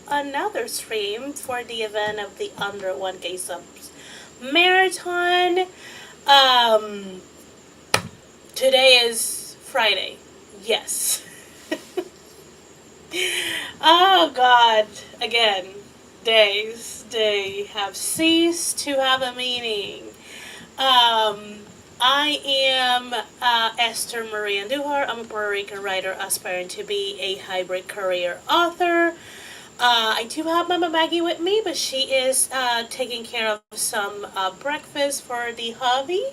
another stream for the event of the Under 1K Subs Marathon. Um, Today is Friday. Yes. Oh God. Again, days, they have ceased to have a meaning. Um, I am Esther Marie Andujar. I'm a Puerto Rican writer aspiring to be a hybrid career author. I do have Mama Maggie with me, but she is taking care of some breakfast for the hubby.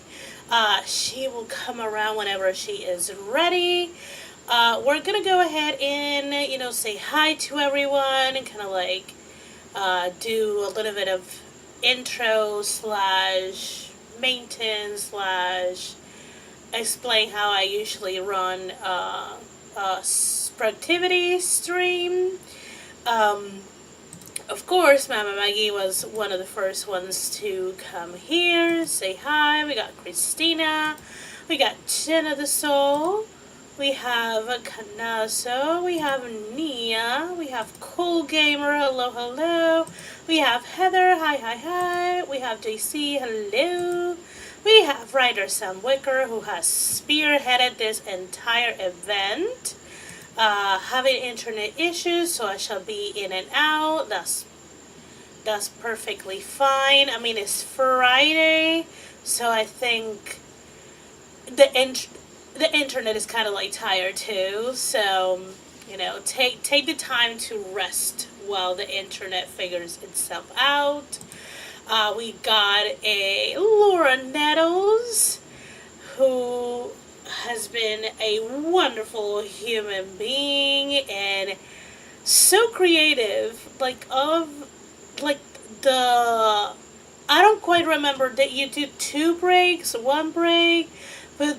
She will come around whenever she is ready. We're gonna go ahead and say hi to everyone and kind of like do a little bit of intro slash maintenance slash explain how I usually run a productivity stream. Um, of course, Mama Maggie was one of the first ones to come here, say hi. We got Christina, we got Jenna the Soul, we have Canaso, we have Nia, we have Cool Gamer, hello, hello. We have Heather, hi, hi, hi. We have JC, hello. We have writer Sam Wicker, who has spearheaded this entire event. Having internet issues, so I shall be in and out. That's perfectly fine. I mean, it's Friday, so I think the internet is kind of like tired too. So take the time to rest while the internet figures itself out. We got a Laura Nettles, who has been a wonderful human being and so creative. I don't quite remember that you do 2 breaks, 1 break, but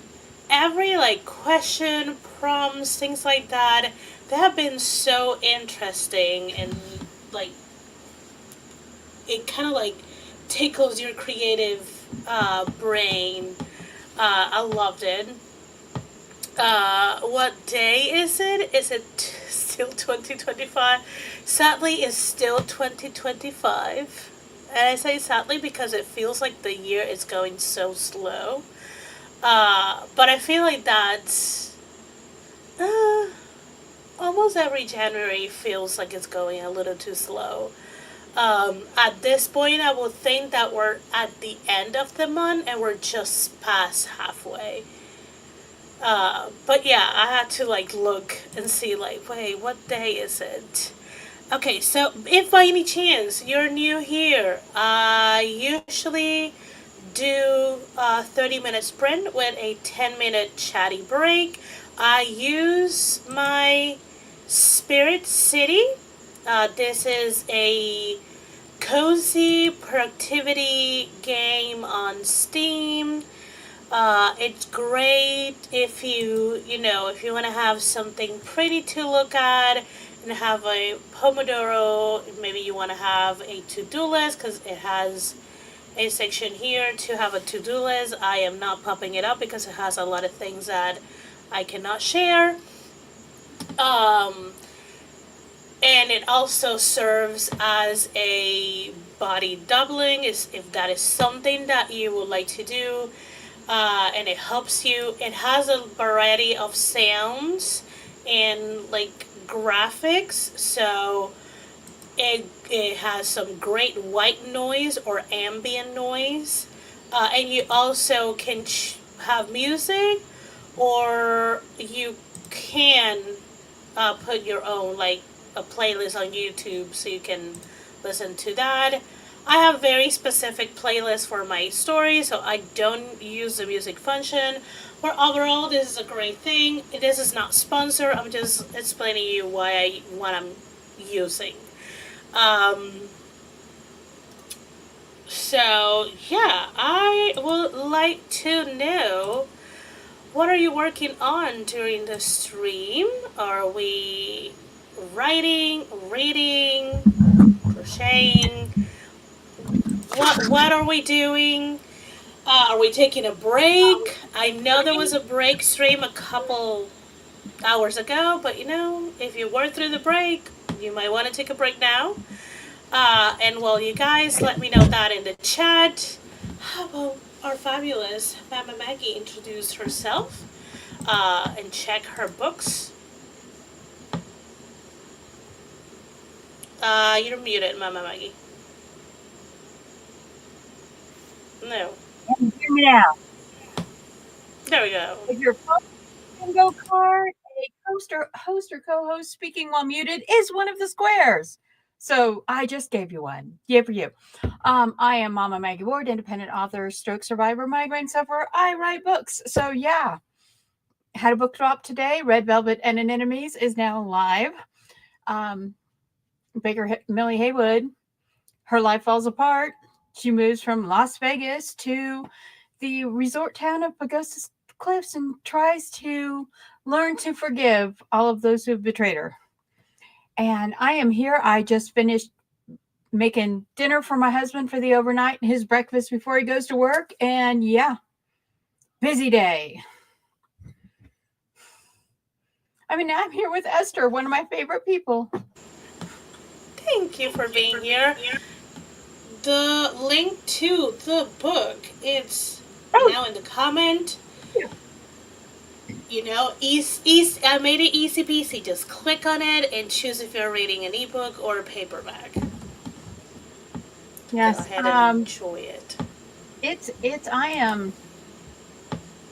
every question, prompts, things like that, they have been so interesting and it kind of tickles your creative brain. I loved it. What day is it? Is it still 2025? Sadly, it's still 2025. And I say sadly because it feels like the year is going so slow. But I feel like that's almost every January feels like it's going a little too slow. At this point, I would think that we're at the end of the month and we're just past halfway. But yeah, I had to look and see wait, what day is it? Okay, so if by any chance you're new here, I usually do a 30-minute sprint with a 10-minute chatty break. I use my Spirit City. This is a cozy productivity game on Steam. It's great if if you want to have something pretty to look at and have a Pomodoro. Maybe you want to have a to-do list because it has a section here to have a to-do list. I am not popping it up because it has a lot of things that I cannot share. And it also serves as a body doubling if that is something that you would like to do. And it helps you. It has a variety of sounds and graphics, so it has some great white noise or ambient noise, and you also can have music, or you can put your own a playlist on YouTube so you can listen to that. I have very specific playlists for my stories, so I don't use the music function. But overall, this is a great thing. This is not sponsored. I'm just explaining to you what I'm using. So yeah, I would like to know, what are you working on during the stream? Are we writing, reading, crocheting? What are we doing? Are we taking a break? I know there was a break stream a couple hours ago, but if you were through the break, you might want to take a break now. And while you guys let me know that in the chat, how about our fabulous Mama Maggie introduce herself and check her books? You're muted, Mama Maggie. No. Can you hear me now? There we go. If your phone bingo card, a host or co-host speaking while muted is one of the squares. So I just gave you one. Yay for you. I am Mama Maggie Ward, independent author, stroke survivor, migraine sufferer. I write books. So yeah, had a book drop today. Red Velvet and Anemones is now live. Millie Haywood, her life falls apart. She moves from Las Vegas to the resort town of Pagosa Cliffs and tries to learn to forgive all of those who have betrayed her. And I am here. I just finished making dinner for my husband for the overnight and his breakfast before he goes to work. And yeah, busy day. I mean, I'm here with Esther, one of my favorite people. Thank you for being here. The link to the book, it's now in the comment. Yeah. You know, I made it easy peasy. Just click on it and choose if you're reading an ebook or a paperback. Yes. Go ahead and enjoy it. I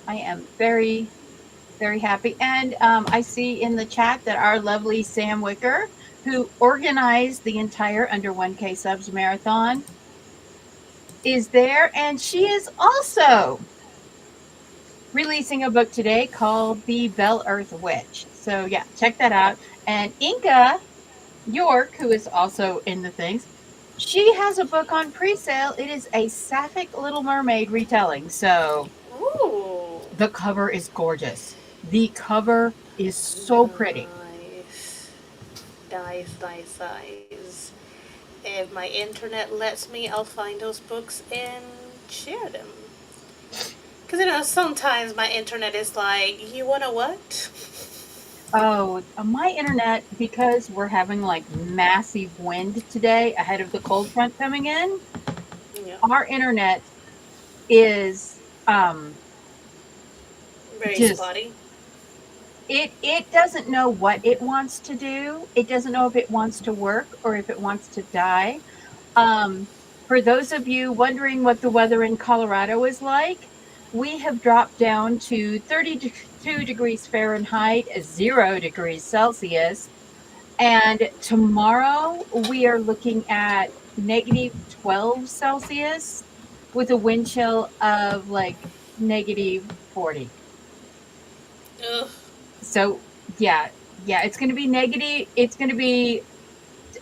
am very, very happy. And I see in the chat that our lovely Sam Wicker, who organized the entire Under 1K Subs Marathon, is there. And she is also releasing a book today called The Bell Earth Witch. So yeah, check that out. And Inka York, who is also in the things, she has a book on pre-sale. It is a Sapphic Little Mermaid retelling. So ooh, the cover is gorgeous. The cover is so pretty. Nice. If my internet lets me, I'll find those books and share them. Because, you know, sometimes my internet is like, you want to what? Oh, my internet, because we're having like massive wind today ahead of the cold front coming in, Yeah. our internet is Very just spotty. It doesn't know what it wants to do. It doesn't know if it wants to work or if it wants to die. For those of you wondering what the weather in Colorado is like, we have dropped down to 32 degrees Fahrenheit, 0 degrees Celsius. And tomorrow we are looking at negative 12 Celsius with a wind chill of like negative 40. Ugh. So yeah, it's going to be negative. It's going to be,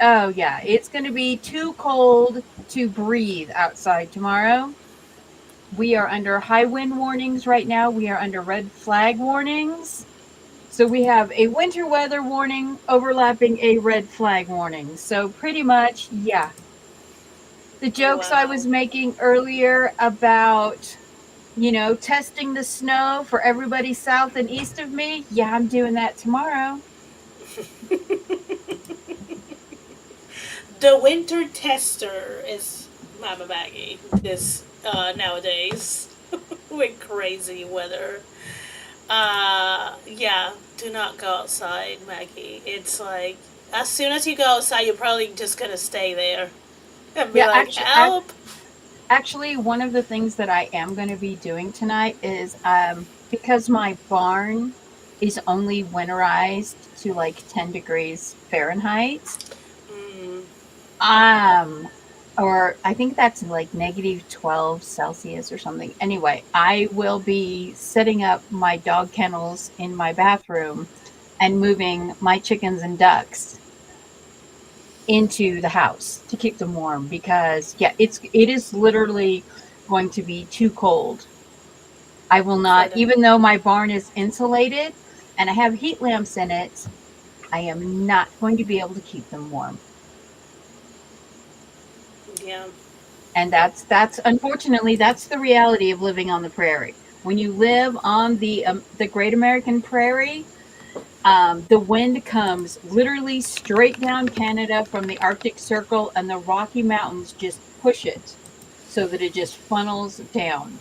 oh yeah, it's going to be too cold to breathe outside tomorrow. We are under high wind warnings right now. We are under red flag warnings. So we have a winter weather warning overlapping a red flag warning. So pretty much, yeah. The jokes I was making earlier about, you know, testing the snow for everybody south and east of me, yeah, I'm doing that tomorrow. The winter tester is Mama Maggie this nowadays with crazy weather. Yeah, do not go outside, Maggie. It's like, as soon as you go outside, you're probably just gonna stay there and be help. Actually, one of the things that I am going to be doing tonight is because my barn is only winterized to like 10 degrees Fahrenheit. Or I think that's like negative 12 Celsius or something. Anyway, I will be setting up my dog kennels in my bathroom and moving my chickens and ducks into the house to keep them warm because yeah, it is literally going to be too cold. I will not, even though my barn is insulated and I have heat lamps in it, I am not going to be able to keep them warm. Yeah. And that's unfortunately, that's the reality of living on the prairie. When you live on the Great American Prairie, The wind comes literally straight down Canada from the Arctic Circle, and the Rocky Mountains just push it so that it just funnels down.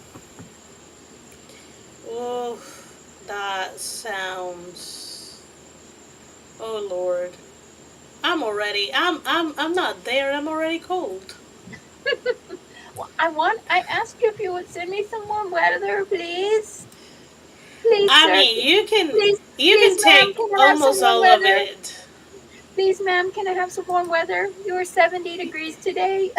Oh, that sounds. Oh Lord, I'm not there. I'm already cold. Well, I asked you if you would send me some warm weather, please. Please, I sir. mean, you can Please, you please, can ma'am, take can I have some almost warm all of weather? it. Please, ma'am, can I have some warm weather? You were 70 degrees today.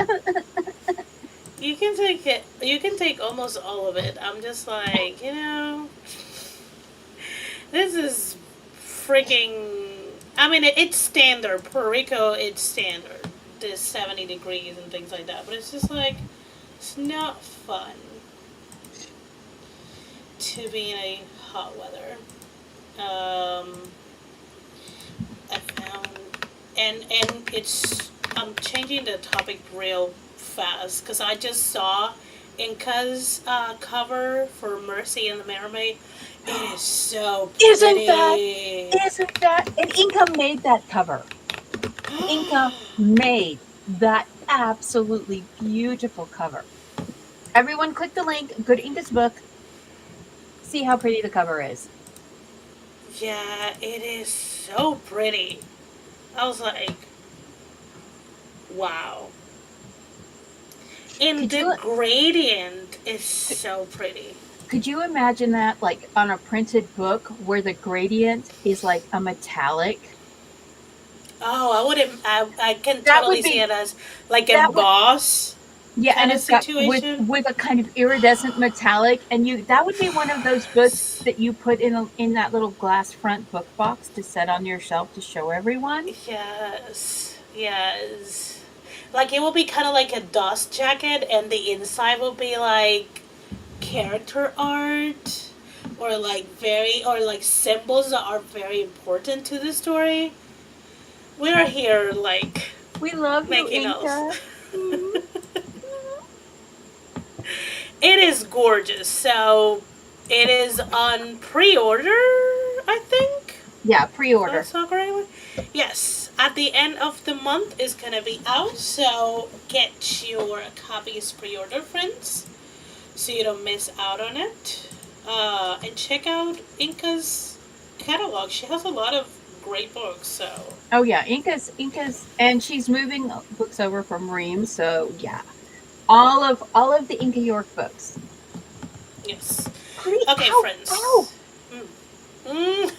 You can take it. You can take almost all of it. I'm just like, this is freaking. I mean, it's standard. Puerto Rico, it's standard. This 70 degrees and things like that. But it's just like, it's not fun to be in a hot weather. I found, and it's. I'm changing the topic real fast because I just saw Inca's cover for Mercy and the Mermaid. It is so Isn't that, pretty. and Inca made that cover. Inca made that absolutely beautiful cover. Everyone click the link, go to Inca's book, see how pretty the cover is. Yeah, it is so pretty. I was like, wow. And Could the you gradient is so pretty. could you imagine that like on a printed book where the gradient is like a metallic? Oh, I wouldn't. I can That would totally see be it as like that would emboss Yeah, and kind of it's got situation. with a kind of iridescent metallic, and you that would be one of those books Yes. that you put in that little glass front book box to set on your shelf to show everyone. Yes. Yes. Like it will be kind of like a dust jacket, and the inside will be like character art, or like symbols that are very important to the story. We are here like We love you, making else. Inca. Mhm. It is gorgeous. So it is on pre-order, I think. Yeah, If I pre-order. saw correctly. Yes, at the end of the month is gonna be out. So get your copies pre-order, friends, so you don't miss out on it. And check out Inca's catalog. She has a lot of great books. So Oh yeah, Inca's, and she's moving books over from Ream, so yeah, all of the Inca York books. yes. Please, Okay, ow, ow, friends. Mm. Mm.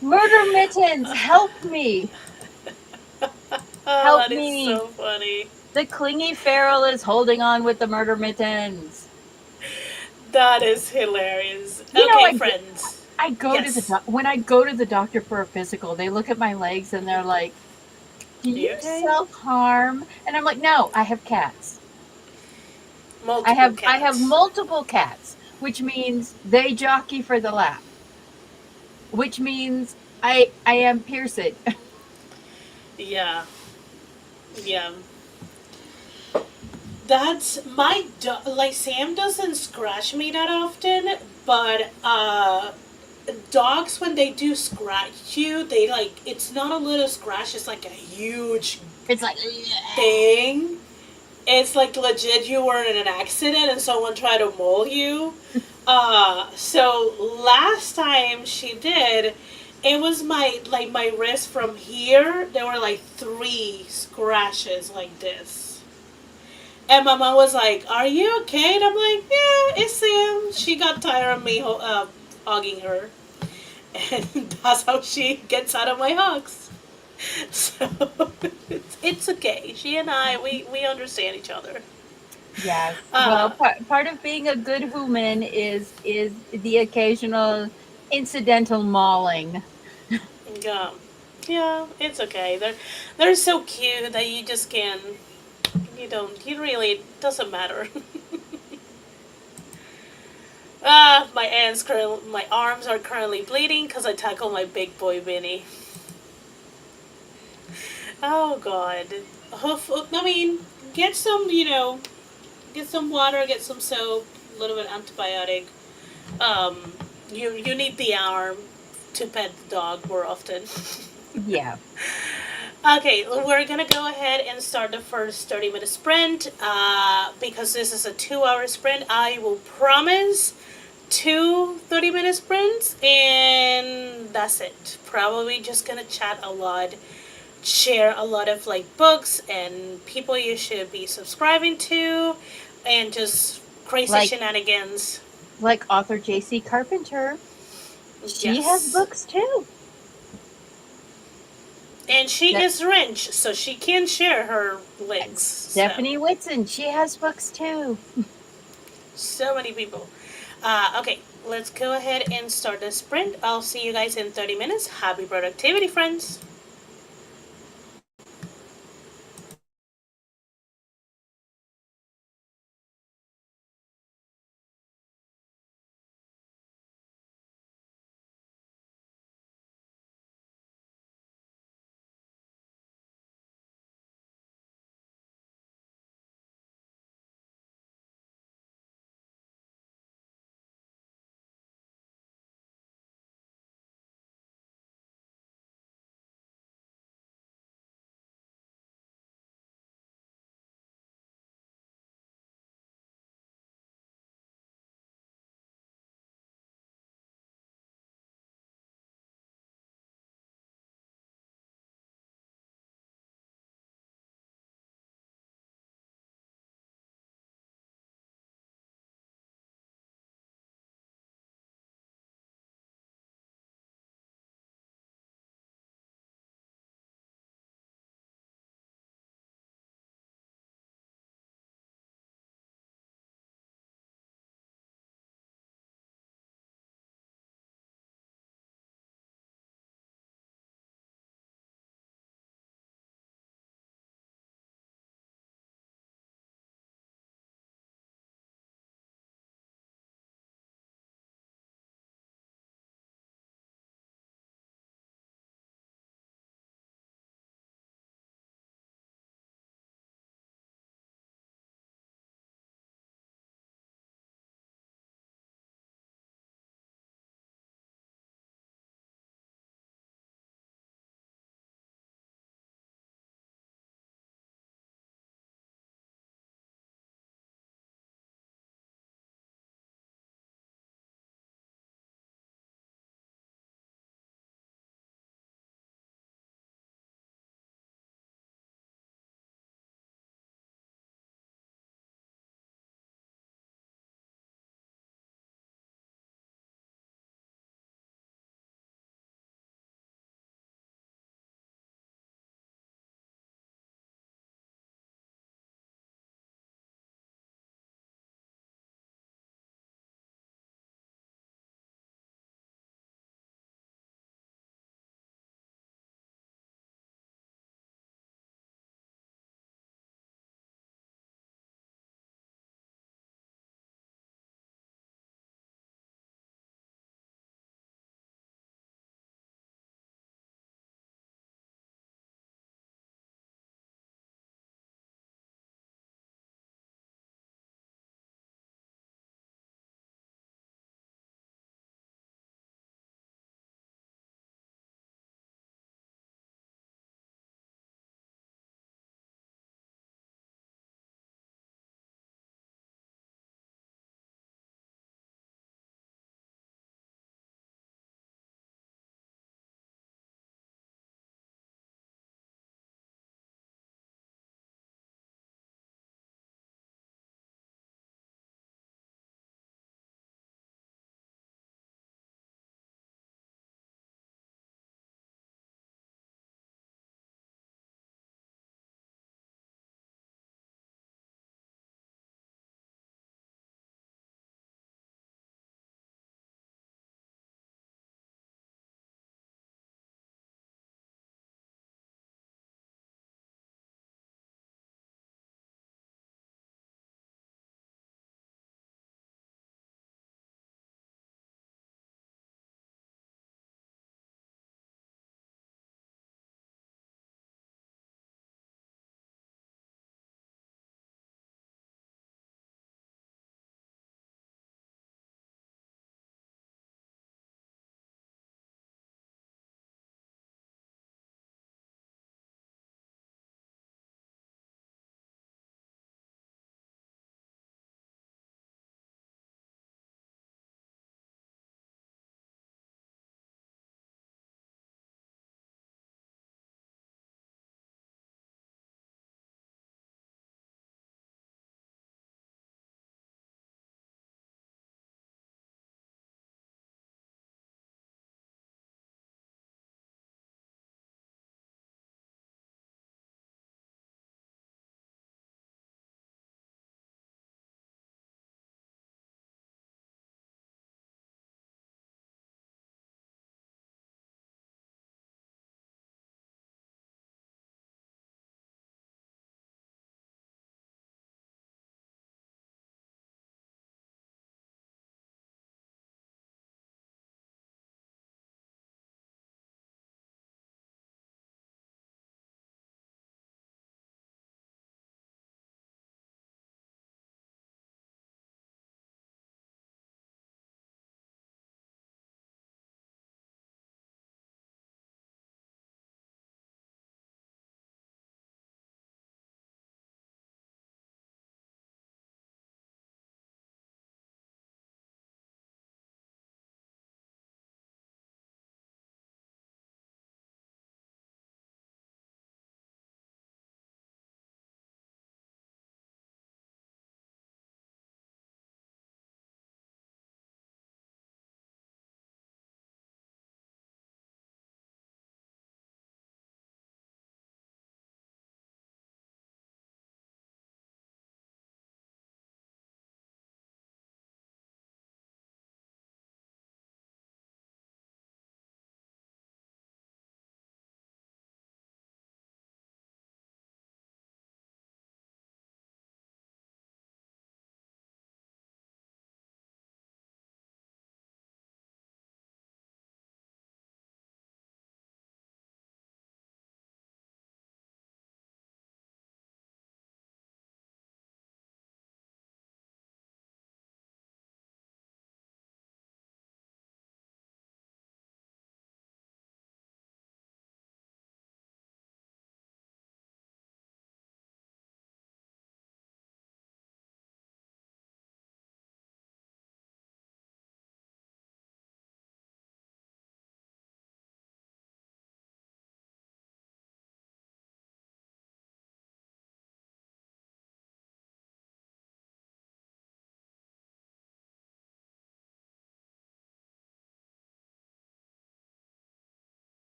murder mittens, help me, Oh, help that is me. so funny. The clingy feral is holding on with the murder mittens. That is hilarious. You know, Okay, friends. I go to the Yes. when I go to the doctor for a physical, they look at my legs and they're like, "Do You you okay? self harm?" And I'm like, "No, I have cats. Multiple I have cats. multiple cats, which means they jockey for the lap, which means I am pierced." Yeah. Yeah. That's my like Sam doesn't scratch me that often, but dogs when they do scratch you, they like it's not a little scratch, it's like a huge It's like, thing. It's like legit you were in an accident and someone tried to maul you. So last time she did, it was my wrist from here. There were like 3 scratches like this. And my mom was like, "Are you okay?" And I'm like, "Yeah, it's Sam. She got tired of me hugging her, and that's how she gets out of my hugs." So it's okay. She and I, we understand each other. yes. Well, Uh, part of being a good woman is the occasional incidental mauling. yeah, yeah, it's okay. They're so cute that you just can. You don't. You really it doesn't matter. My arms are currently bleeding because I tackled my big boy Vinny. Oh God. I mean, get some. Get some water. Get some soap. A little bit of antibiotic. Um, You need the hour to pet the dog more often. Yeah. Okay, we're gonna go ahead and start the first 30-minute sprint. Because this is a 2-hour sprint, I will promise two 30-minute sprints, and that's it. Probably just gonna chat a lot, share a lot of like books and people you should be subscribing to, and just crazy Like shenanigans. author J.C. Carpenter. She has Yes. books too. And she That is rich, so she can share her links. So, Stephanie Whitson, she has books too. so many people. Okay, let's go ahead and start the sprint. I'll see you guys in 30 minutes. Happy productivity, friends.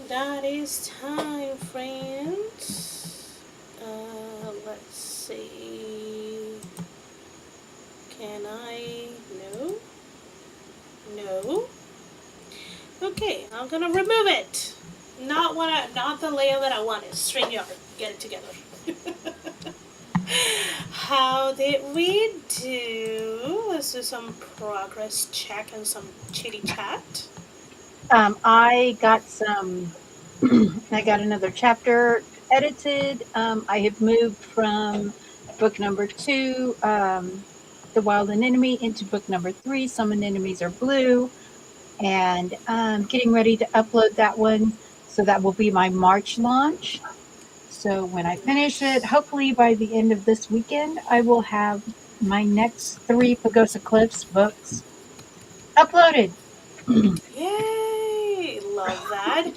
That is time, friends. Let's see. Can I? No. No. Okay, I'm gonna remove it. Not the layout that I wanted. StreamYard, get it together. How did we do? Let's do some progress check and some chitty chat. I got some. I got another chapter edited. I have moved from book number 2, The Wild Anemone, into book number 3, Some Anemones Are Blue, and getting ready to upload that one. So that will be my March launch. So when I finish it, hopefully by the end of this weekend, I will have my next 3 Pagosa Cliffs books uploaded. Yay! Love that.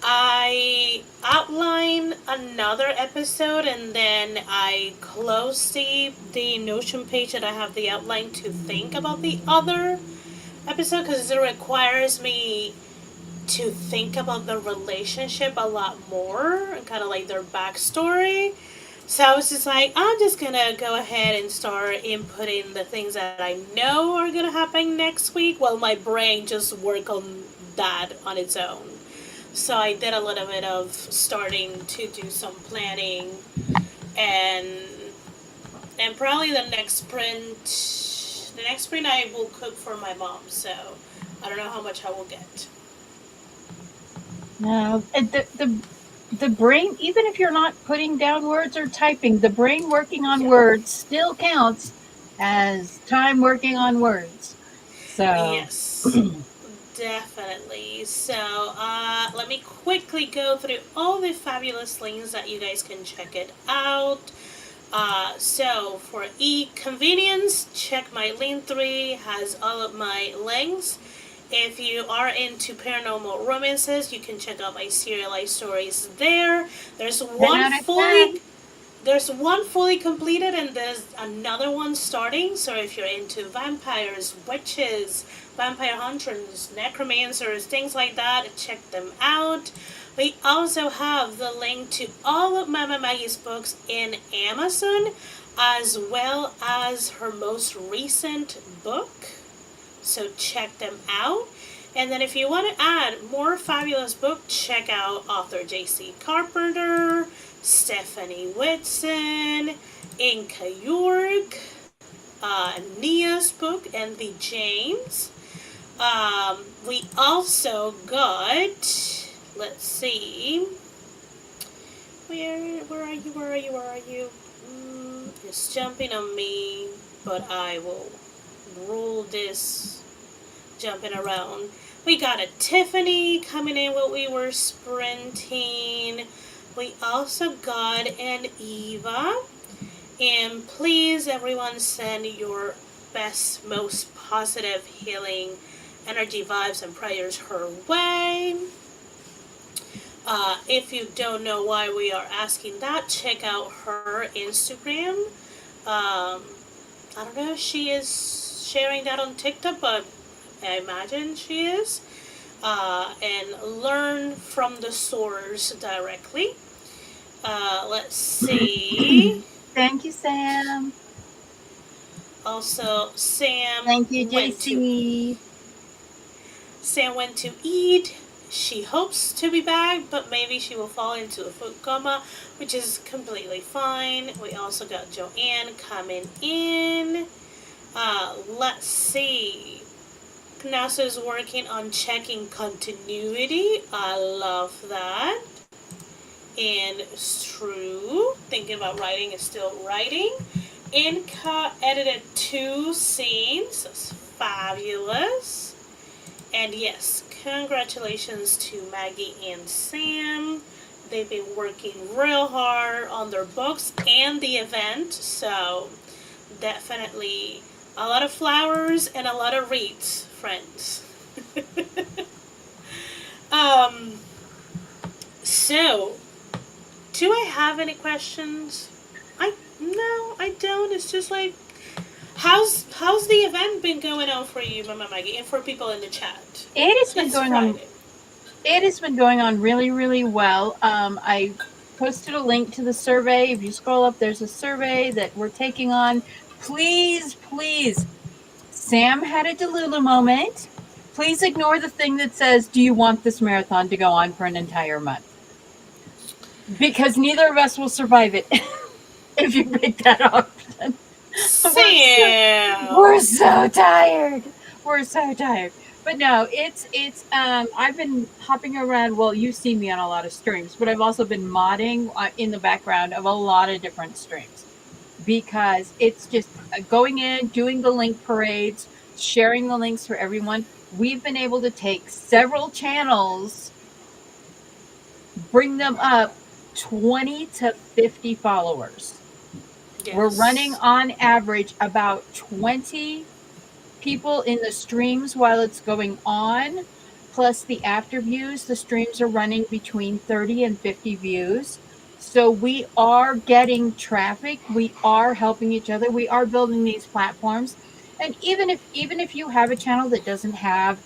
I outline another episode and then I close the Notion page that I have the outline to think about the other episode because it requires me to think about the relationship a lot more and kind of like their backstory. So I was just like, I'm just gonna go ahead and start inputting the things that I know are gonna happen next week while my brain just work on that on its own. So I did a little bit of starting to do some planning and probably the next sprint I will cook for my mom. So I don't know how much I will get. No, the brain, even if you're not putting down words or typing, the brain working on Yeah. words still counts as time working on words. So, Yes, definitely. So let me quickly go through all the fabulous links that you guys can check it out. So for convenience, check my Link3 has all of my links. If you are into paranormal romances, you can check out my serialized stories there. There's one fully completed and there's another one starting. So if you're into vampires, witches, vampire hunters, necromancers, things like that, check them out. We also have the link to all of Mama Maggie's books in Amazon, as well as her most recent book. So check them out. And then if you want to add more fabulous books, check out author J.C. Carpenter, Stephanie Whitson, Inka York, Nia's book, and the James. We also got, let's see, where are you? It's jumping on me, but I will rule this jumping around. We got a Tiffany coming in while we were sprinting. We also got an Eva. And please, everyone, send your best, most positive healing energy, vibes, and prayers her way. If you don't know why we are asking that, check out her Instagram. I don't know if she is sharing that on TikTok, but I imagine she is. And learn from the source directly. Let's see. thank you, Sam. Also, Thank you, JC. Sam went to eat. She hopes to be back, but maybe she will fall into a food coma, which is completely fine. We also got Joanne coming in. Let's see. NASA is working on checking continuity. I love that. And it's true. Thinking about writing is still writing. Inca edited 2 scenes. That's fabulous. And yes, congratulations to Maggie and Sam. They've been working real hard on their books and the event. So definitely a lot of flowers and a lot of reads, friends. So, do I have any questions? No, I don't. It's just like, how's the event been going on for you, Mama Maggie, and for people in the chat? It has been It's going Friday. It has been going on really, really well. I posted a link to the survey. If you scroll up, there's a survey that we're taking on. Please, please. Sam had a Delulu moment. Please ignore the thing that says, "Do you want this marathon to go on for an entire month?" Because neither of us will survive it if you pick that option. We're so, we're Sam. so tired. We're so tired. But no, it's I've been hopping around. Well, you see me on a lot of streams, but I've also been modding in the background of a lot of different streams because it's just going in, doing the link parades, sharing the links for everyone. We've been able to take several channels, bring them up 20 to 50 followers. We're running Yes. on average about 20 people in the streams while it's going on, plus the after views. The streams are running between 30 and 50 views. So we are getting traffic. We are helping each other. We are building these platforms. And even if you have a channel that doesn't have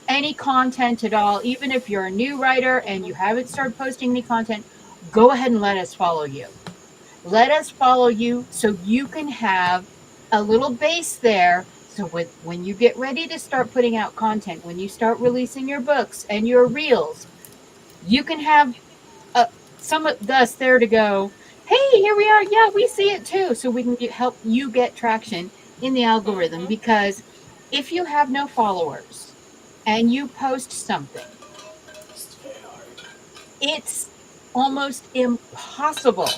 any content at all, even if you're a new writer and you haven't started posting any content, go ahead and let us follow you. Let us follow you so you can have a little base there. So when you get ready to start putting out content, when you start releasing your books and your reels, you can have uh, some of us there to go, "Hey, here we are. Yeah, we see it too." So we can help you get traction in the algorithm. Mm-hmm. Because if you have no followers and you post something, It's very hard. it's almost impossible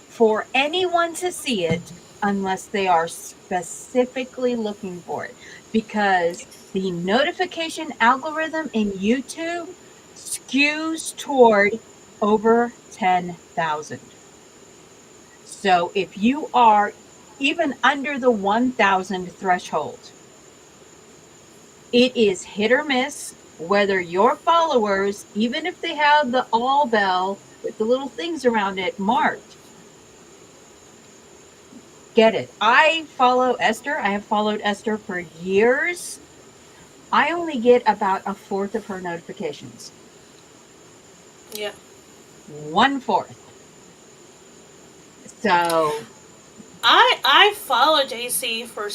for anyone to see it unless they are specifically looking for it, because the notification algorithm in YouTube skews toward over 10,000. So if you are even under the 1,000 threshold, it is hit or miss whether your followers, even if they have the all bell with the little things around it marked, get it. I follow Esther. I have followed Esther for years. I only get about a fourth of her notifications. Yeah. One fourth. So, I follow JC for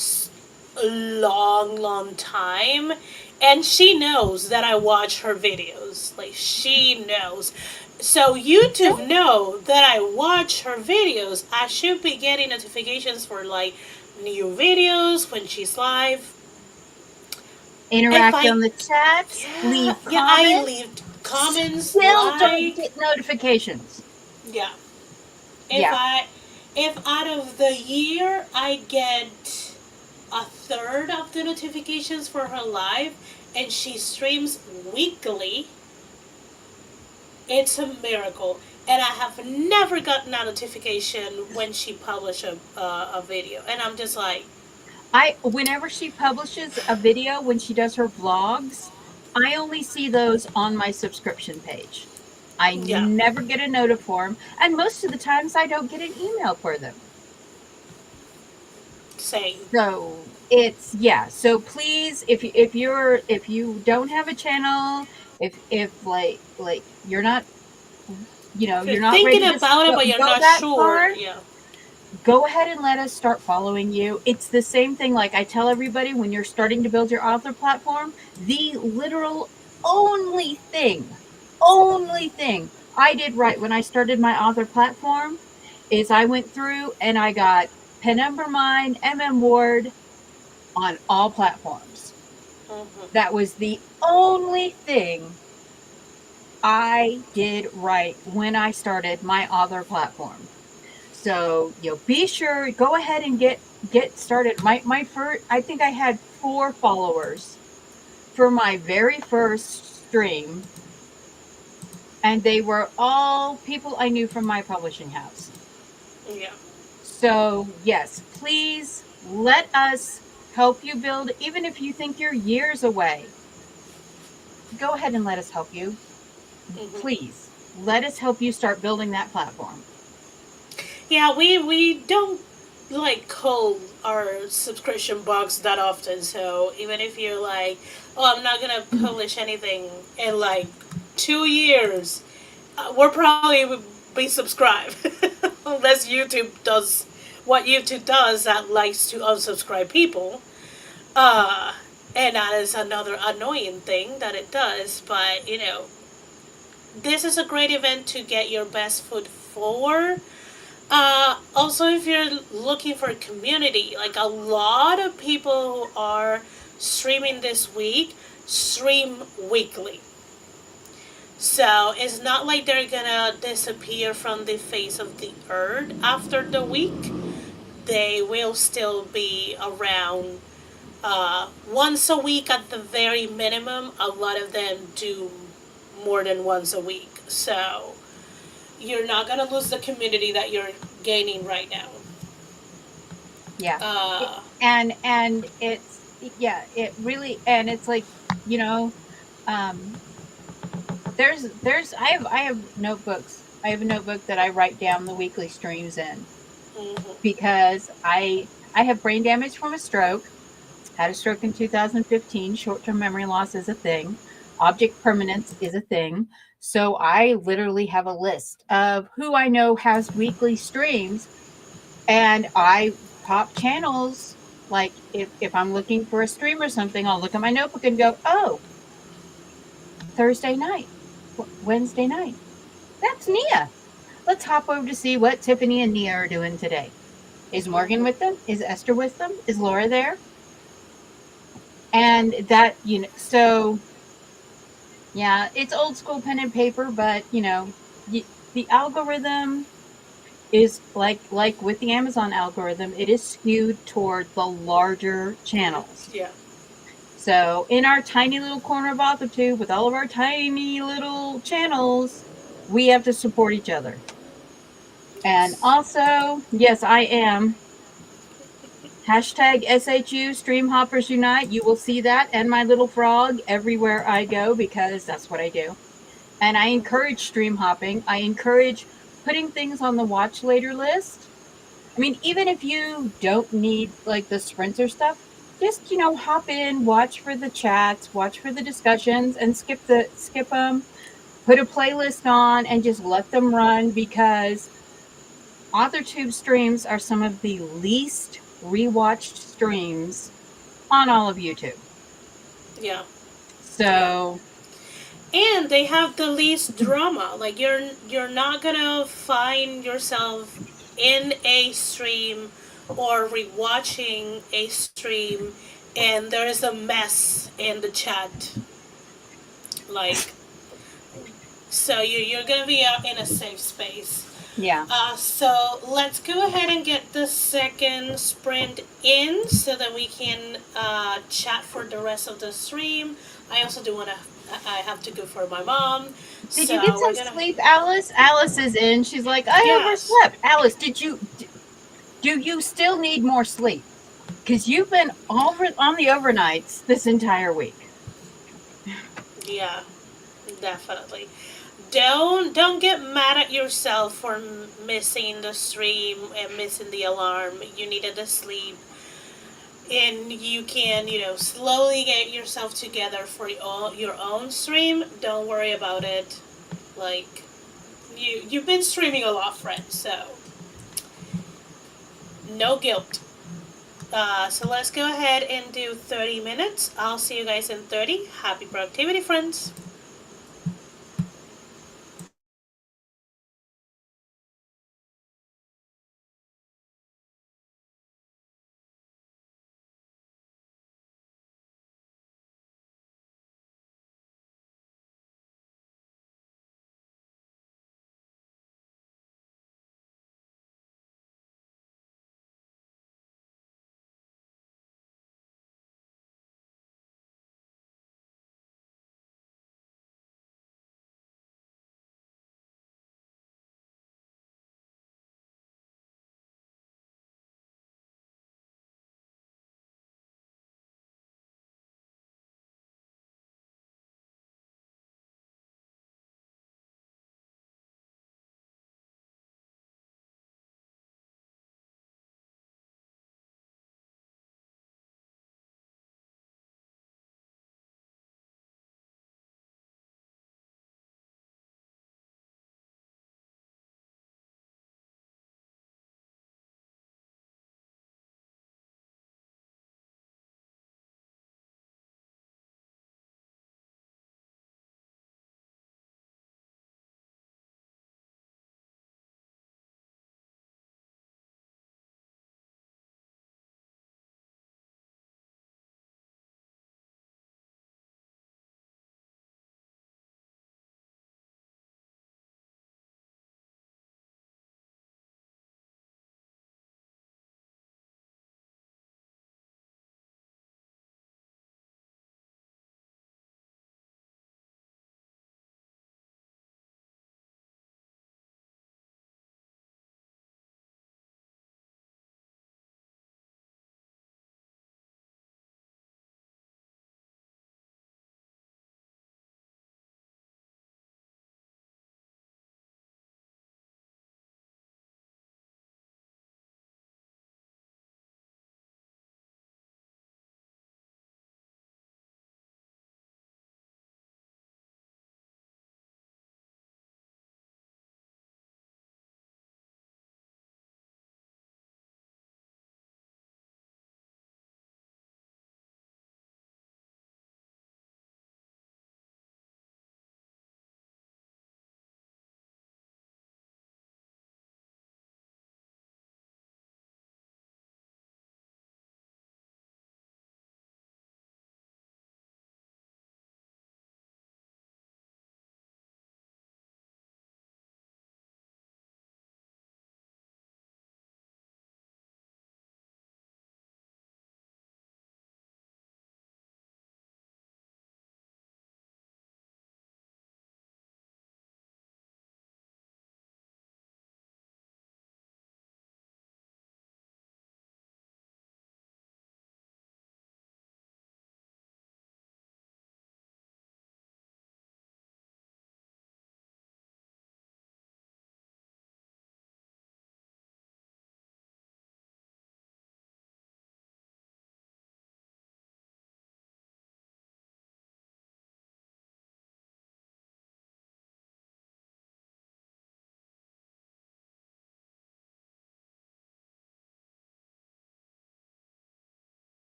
a long, long time, and she knows that I watch her videos. Like, she knows. So YouTube know that I watch her videos. I should be getting notifications for like new videos when she's live. If interact I on the chat, Yeah, leave yeah, I comments. leave comments Still don't like get notifications. yeah. If Yeah. I if out of the year I get a third of the notifications for her live and she streams weekly, it's a miracle. And I have never gotten a notification when she published a video. And I'm just like, Whenever she publishes a video, when she does her vlogs, I only see those on my subscription page. I yeah, never get a note for them, and most of the times I don't get an email for them. same. So it's, yeah. So please, if you don't have a channel, if like you're not, If you're you're not thinking ready to about it but you're go not that sure, far, yeah. go ahead and let us start following you. It's the same thing like I tell everybody when you're starting to build your author platform. The literal only thing I did right when I started my author platform is I went through and I got Penumbra Mind, Ward on all platforms. Hmm. That was the only thing I did right when I started my author platform. So, be sure, go ahead and get started. My first, I think I had 4 followers for my very first stream, and they were all people I knew from my publishing house. Yeah. So, yes, please let us help you build, even if you think you're years away. Go ahead and let us help you. Hmm. Please, let us help you start building that platform. Yeah, we don't like call our subscription box that often. So even if you're like, oh, I'm not gonna publish anything in like 2 years, we're probably would be subscribed unless YouTube does what YouTube does that likes to unsubscribe people. Uh, and that is another annoying thing that it does. But this is a great event to get your best foot forward. Also, if you're looking for a community, like a lot of people who are streaming this week, stream weekly. So it's not like they're gonna disappear from the face of the earth after the week. They will still be around once a week at the very minimum. A lot of them do more than once a week. So you're not gonna lose the community that you're gaining right now. Yeah. Uh, And it's, yeah, it really, and it's like, you know, um I have notebooks. I have a notebook that I write down the weekly streams in, mhm. because I have brain damage from a stroke. Had a stroke in 2015. Short-term memory loss is a thing. Object permanence is a thing. So I literally have a list of who I know has weekly streams, and I pop channels. Like, if I'm looking for a stream or something, I'll look at my notebook and go, oh, Thursday night, Wednesday night. That's Nia. Let's hop over to see what Tiffany and Nia are doing today. Is Morgan with them? Is Esther with them? Is Laura there? And that, so yeah, it's old school pen and paper, but the algorithm is like with the Amazon algorithm, it is skewed toward the larger channels. Yeah. So in our tiny little corner of Authortube, with all of our tiny little channels, we have to support each other. And Yes. also, yes, I am. Hashtag SHU Stream Hoppers Unite. You will see that and my little frog everywhere I go, because that's what I do. And I encourage stream hopping. I encourage putting things on the watch later list. I mean, even if you don't need like the sprinter stuff, just hop in, watch for the chats, watch for the discussions, and skip them. Put a playlist on and just let them run, because AuthorTube streams are some of the least rewatched streams on all of YouTube. Yeah. Yeah. So, And they have the least drama. Like you're not gonna find yourself in a stream or rewatching a stream and there is a mess in the chat. Like, so you're gonna be out in a safe space. yeah. So let's go ahead and get the second sprint in so that we can chat for the rest of the stream. I also do want to. I have to go for my mom, Did you get so some we're gonna. sleep, Alice? Alice is in. She's like, I Yes. overslept. Alice, do you still need more sleep? Because you've been on the overnights this entire week. Yeah, definitely. Don't get mad at yourself for missing the stream and missing the alarm. You needed the sleep, and you can slowly get yourself together for your own stream. Don't worry about it. Like, you've been streaming a lot, friend, so no guilt. So let's go ahead and do 30 minutes. I'll see you guys in 30. Happy productivity, friends.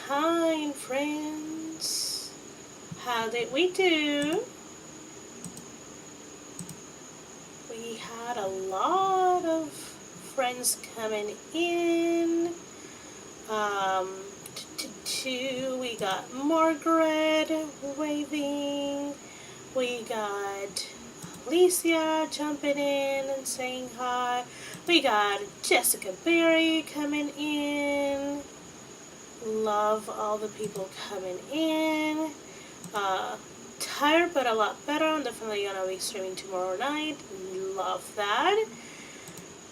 kind friends. How did we do? We had a lot of friends coming in. We got Margaret waving. We got Alicia jumping in and saying hi. We got Jessica Berry coming in. Love all the people coming in. Tired but a lot better. I'm definitely gonna be streaming tomorrow night. Love that.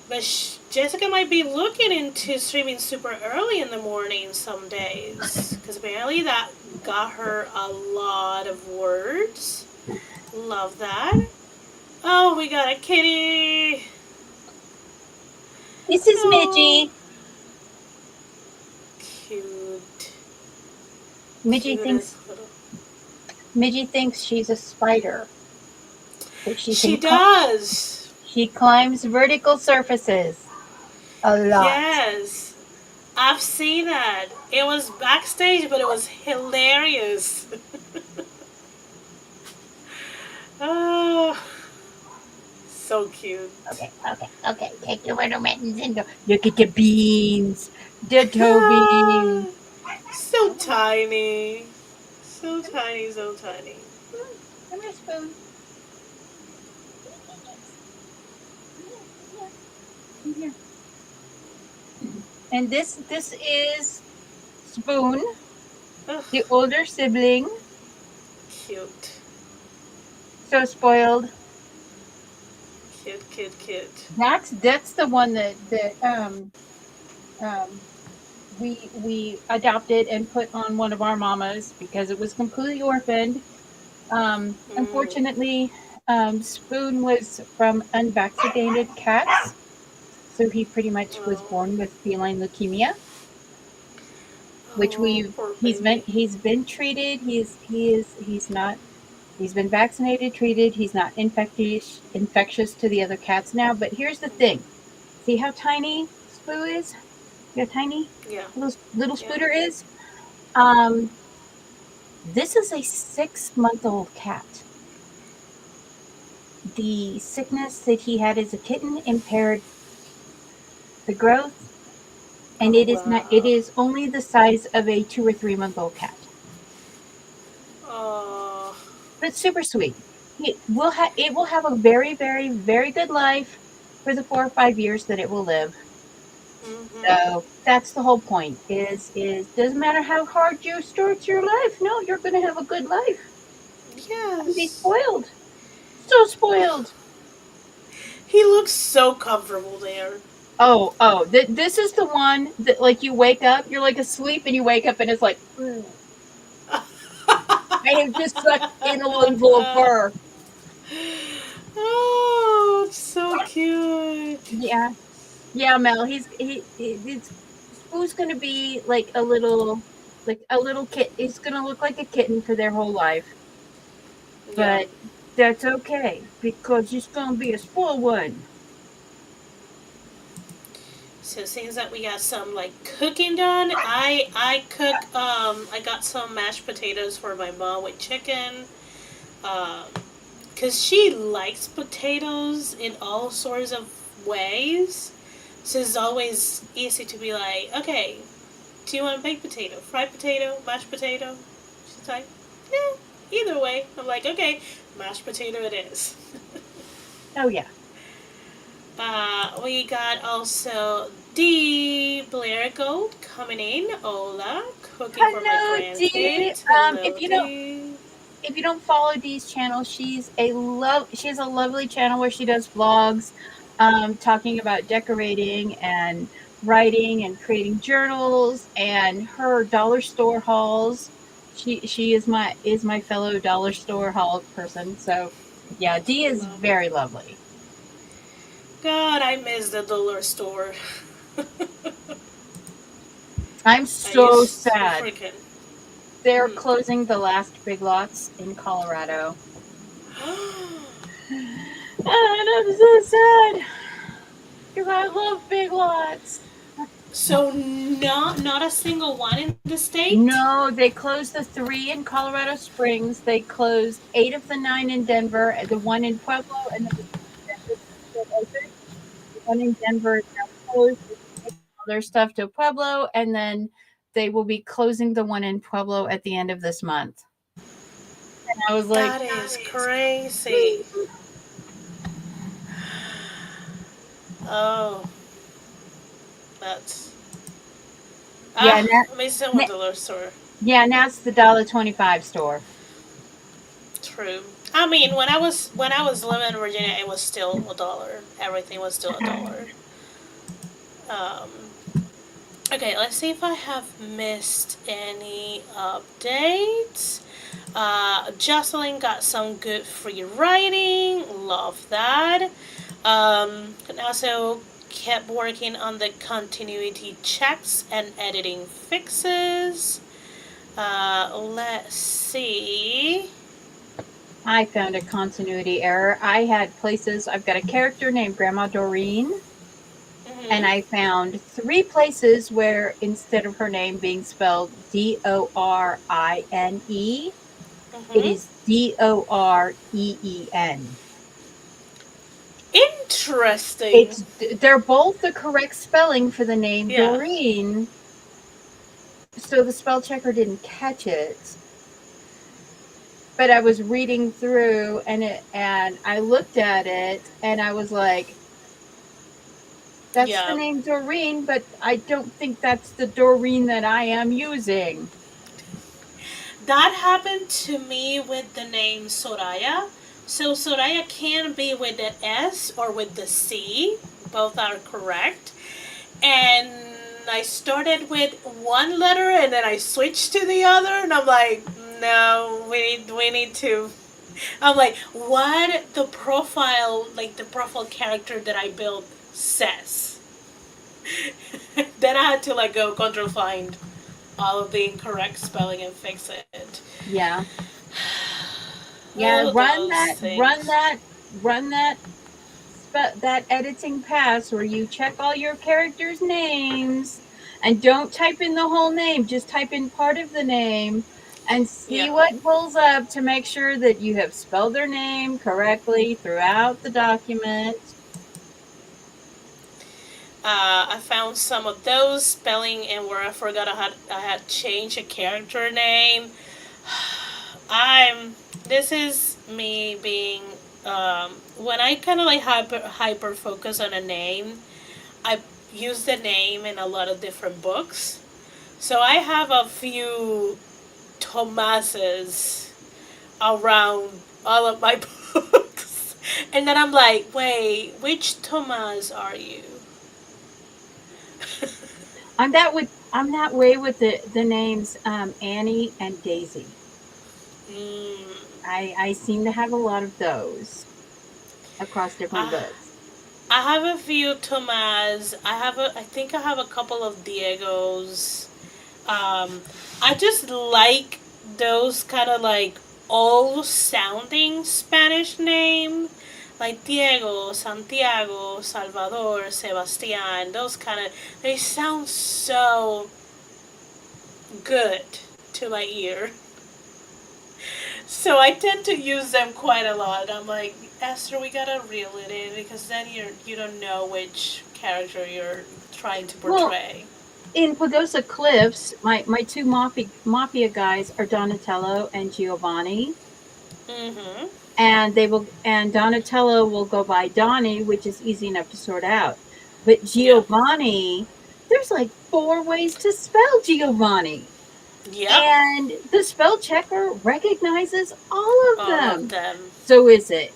But Jessica might be looking into streaming super early in the morning some days. Because apparently that got her a lot of words. Love that. Oh, we got a kitty. This is Oh, Midgie. cute. Midgie thinks she's a spider. That She does. She climbs vertical surfaces a lot. Yes. I've seen that. It was backstage, but it was hilarious. Oh, so cute. Okay. Take your watermelons and go. Look at the beans. The toe beans. So tiny. So tiny, so tiny. Come here, Spoon. Here. And this is Spoon, Ugh, the older sibling. cute. So spoiled. Cute. That's the one that we adopted and put on one of our mamas because it was completely orphaned. Unfortunately, Spoon was from unvaccinated cats, so he pretty much was born with feline leukemia, which Poor baby. he's been treated. He's been vaccinated, treated. He's not infectious to the other cats now. But here's the thing: see how tiny Spoo is? See how tiny Yeah. little Yeah. Spooter is? This is a 6-month-old cat. The sickness that he had as a kitten impaired the growth, and it is not. It is only the size of a 2 or 3-month-old cat. Oh. But it's super sweet. It will have a very, very, very good life for the 4 or 5 years that it will live. Mm-hmm. So that's the whole point. Is doesn't matter how hard you start your life. No, you're going to have a good life. And be Yes. spoiled. So spoiled. He looks so comfortable there. Oh, this is the one that, like, you wake up, you're like asleep, and you wake up, and it's like, I have just sucked in a lungful of fur. Oh, it's so cute. Yeah, Mel. It's Spoo's gonna be like a little kit. He's gonna look like a kitten for their whole life, Yeah. but that's okay because he's gonna be a spoiled one. So it seems that we got some like cooking done. I got some mashed potatoes for my mom with chicken. Cause she likes potatoes in all sorts of ways. So it's always easy to be like, okay, do you want a baked potato, fried potato, mashed potato? She's like, yeah, either way. I'm like, okay, mashed potato it is. Oh yeah. We got also D. Blair Gold coming in. Hola, cooking for my Hello, Dee. grandkids. Hello, D. If you don't follow Dee's channel, she has a lovely channel where she does vlogs, talking about decorating and writing and creating journals and her dollar store hauls. She is my fellow dollar store haul person. So yeah, Dee is very lovely. God, I miss the dollar store. I'm so sad. Freaking. They're closing the last Big Lots in Colorado. And I'm so sad because I love Big Lots. So not a single one in the state. No, they closed the 3 in Colorado Springs. They closed 8 of the 9 in Denver, the one in Pueblo, and then the one in Denver is still open. The one in Denver is now closed. They're taking all their stuff to Pueblo, and then they will be closing the one in Pueblo at the end of this month. And I was like, That is crazy. Oh, that's yeah, let me see what the Lord store. yeah, now it's the $1.25 store. True. I mean, when I was living in Virginia, it was still a dollar. Everything was still a dollar. Um, okay, let's see if I have missed any updates. Jocelyn got some good free writing. Love that. And also kept working on the continuity checks and editing fixes. Let's see. I found a continuity error. I've got a character named Grandma Doreen, and I found 3 places where instead of her name being spelled Dorine, it is Doreen. Interesting. They're both the correct spelling for the name Yeah. Doreen, so the spell checker didn't catch it. But I was reading through and I looked at it and I was like, that's the Yeah. name Doreen, but I don't think that's the Doreen that I am using. That happened to me with the name Soraya. So Soraya can be with the S or with the C. Both are correct. And I started with one letter and then I switched to the other and I'm like, no, we need to. I'm like, what the profile character that I built says. Then I had to like go control find all of the incorrect spelling and fix it. Yeah. Yeah, All those things. run that editing pass where you check all your characters' names and don't type in the whole name, just type in part of the name and see Yeah. what pulls up to make sure that you have spelled their name correctly throughout the document. I found some of those spelling and where I forgot I had changed a character name. I'm this is me being when I kind of like hyper focus on a name. I use the name in a lot of different books. So I have a few Thomases around all of my books. And then I'm like, wait, which Thomas are you? I'm that way with the names Annie and Daisy. Mm, I seem to have a lot of those across different I, books. I have a few Thomas. I think I have a couple of Diegos. I just like those kind of like old sounding Spanish name, like Diego, Santiago, Salvador, Sebastian. Those kind of they sound so good to my ear. So I tend to use them quite a lot. I'm like, Esther, we gotta reel it in because then you don't know which character you're trying to Well, portray. in Pagosa Cliffs, my 2 mafia guys are Donatello and Giovanni, Mm-hmm. and Donatello will go by Donnie, which is easy enough to sort out. But Yeah. Giovanni, there's like 4 ways to spell Giovanni. Yep. And the spell checker recognizes all of All of them. them. So is it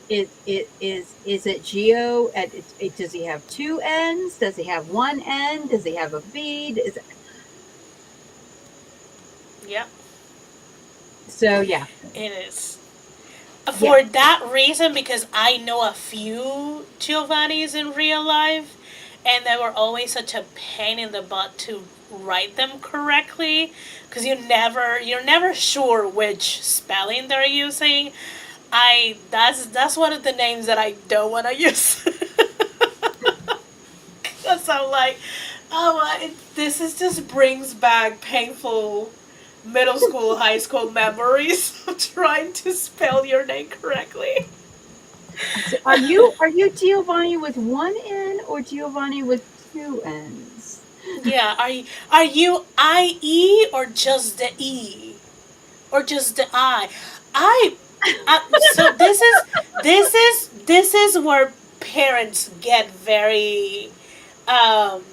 Geo? Does he have 2 N's? Does he have 1 N? Does he have a V? Yep. So yeah. It is. Yeah. For that reason, because I know a few Giovannis in real life, and they were always such a pain in the butt to write them correctly, because you're never sure which spelling they're using. That's one of the names that I don't want to use. Because I'm like, Oh, this is just brings back painful middle school, high school memories of trying to spell your name correctly. So are you Giovanni with one N or Giovanni with two N's? Yeah, are you IE or just the E or just the I? I, so this is where parents get very um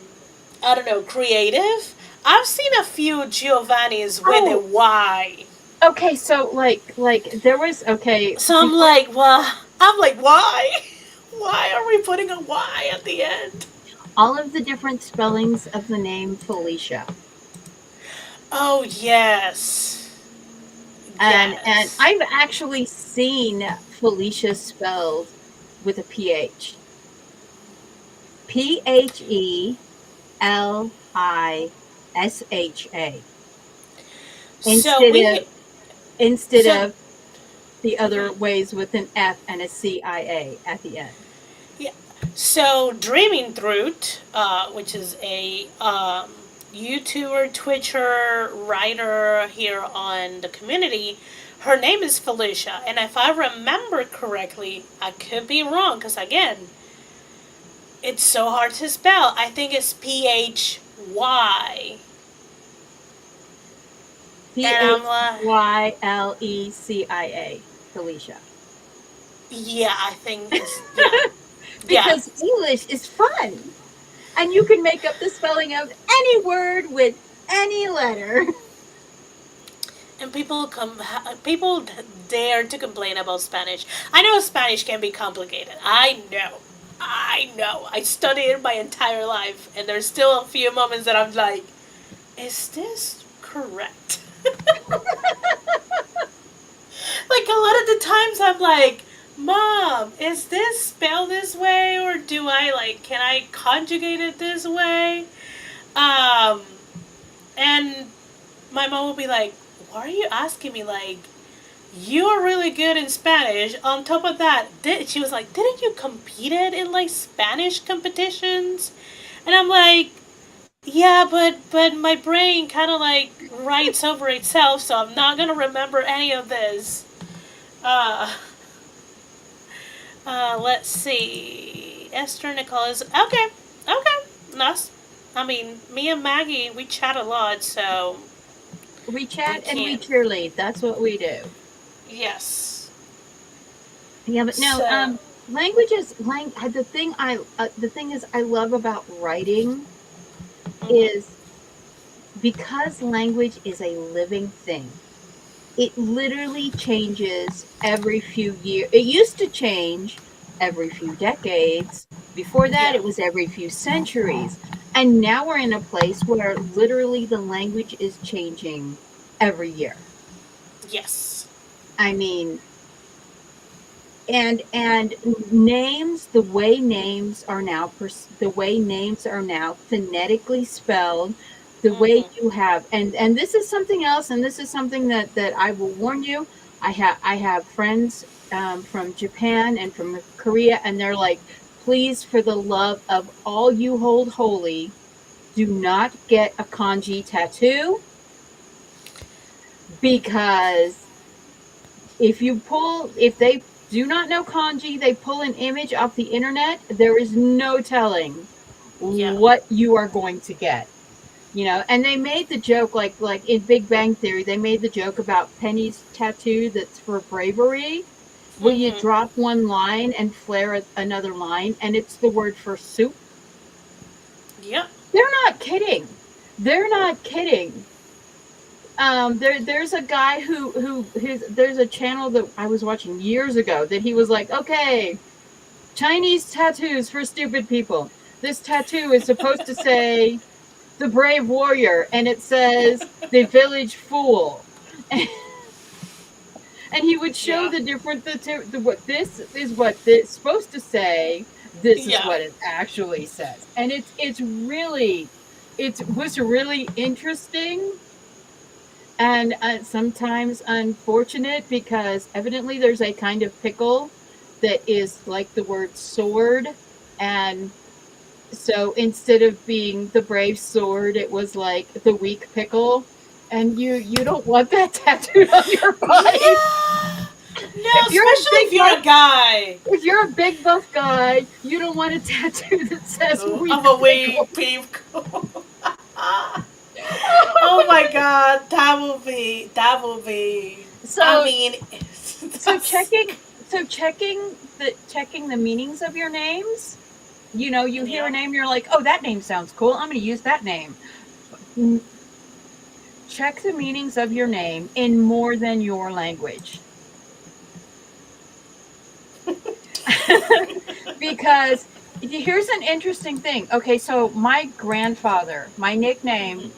I don't know, creative. I've seen a few Giovanni's with a Oh, Y. okay. So like there was okay So I'm before like, well, I'm like, why? Why are we putting a Y at the end? all of the different spellings of the name Felicia. Oh yes, And yes. I've actually seen Felicia spelled with a PH. Phelisha So instead we of instead so of the other mhm. ways with an F and a CIA at the end. Yeah. So Dreaming Through, which is a YouTuber, Twitcher, writer here on the community, her name is Felicia, and if I remember correctly, I could be wrong because again, it's so hard to spell. I think it's Phy, P and H I'm like, Ylecia. Felicia. yeah, I think it's yeah, yeah. Because English is fun. And you can make up the spelling of any word with any letter. And people dare to complain about Spanish. I know Spanish can be complicated. I know. I know. I studied it my entire life, and there's still a few moments that I'm like, is this correct? Like a lot of the times I'm like, Mom, is this spelled this way, or do I like can I conjugate it this way? Um, and my mom will be like, why are you asking me? Like, you are really good in Spanish. On top of that, she was like, didn't you competed in like Spanish competitions? And I'm like, yeah, but my brain kind of like writes over itself, so I'm not gonna remember any of this. Uh, let's see. Esther Nicole is okay. Okay, nice. I mean, me and Maggie, we chat a lot, so We we chat and we can. cheerlead. That's what we do. Yes. Yeah, but no, So. languages, the thing is I love about writing Mhm. is because language is a living thing. It literally changes every few years. It used to change every few decades. Before that, Yeah. it was every few centuries. And now we're in a place where literally the language is changing every year. Yes. I mean, and names, the way names are now phonetically spelled, the way Mhm. you have and this is something else, and this is something that I will warn you. I have friends from Japan and from Korea, and they're like, please, for the love of all you hold holy, do not get a kanji tattoo, because if they do not know kanji, they pull an image off the internet, there is no telling Yeah. what you are going to get. And they made the joke, like in Big Bang Theory, they made the joke about Penny's tattoo that's for bravery, where you Mhm. drop one line and flare another line, and it's the word for soup. Yep. They're not kidding. They're not kidding. There's a guy there's a channel that I was watching years ago that he was like, okay, Chinese tattoos for stupid people. This tattoo is supposed to say the brave warrior, and it says the village fool. And he would show Yeah. the different what this is, what it's supposed to say. This is Yeah. what it actually says, and it was really interesting, and sometimes unfortunate, because evidently there's a kind of pickle that is like the word sword, and So instead of being the brave sword, it was like the weak pickle. And you don't want that tattooed on your body. Yeah. No, If you're a especially if big you're buff a guy. if you're a big buff guy, you don't want a tattoo that says Oh, weak I'm a pickle. wee people. Oh my god, that will be. I So mean, so that's, checking the meanings of your names. You hear a yeah. name, you're like, oh, that name sounds cool. I'm going to use that name. Check the meanings of your name in more than your language. Because here's an interesting thing. Okay, so my grandfather, my nickname,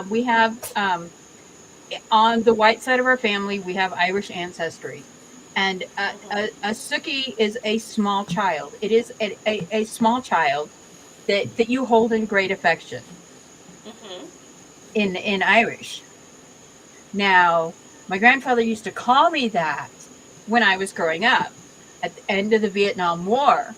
we have on the white side of our family, we have Irish ancestry. And a Suki is a small child. It is a small child that you hold in great affection Mm-hmm. in Irish. Now, my grandfather used to call me that when I was growing up at the end of the Vietnam War.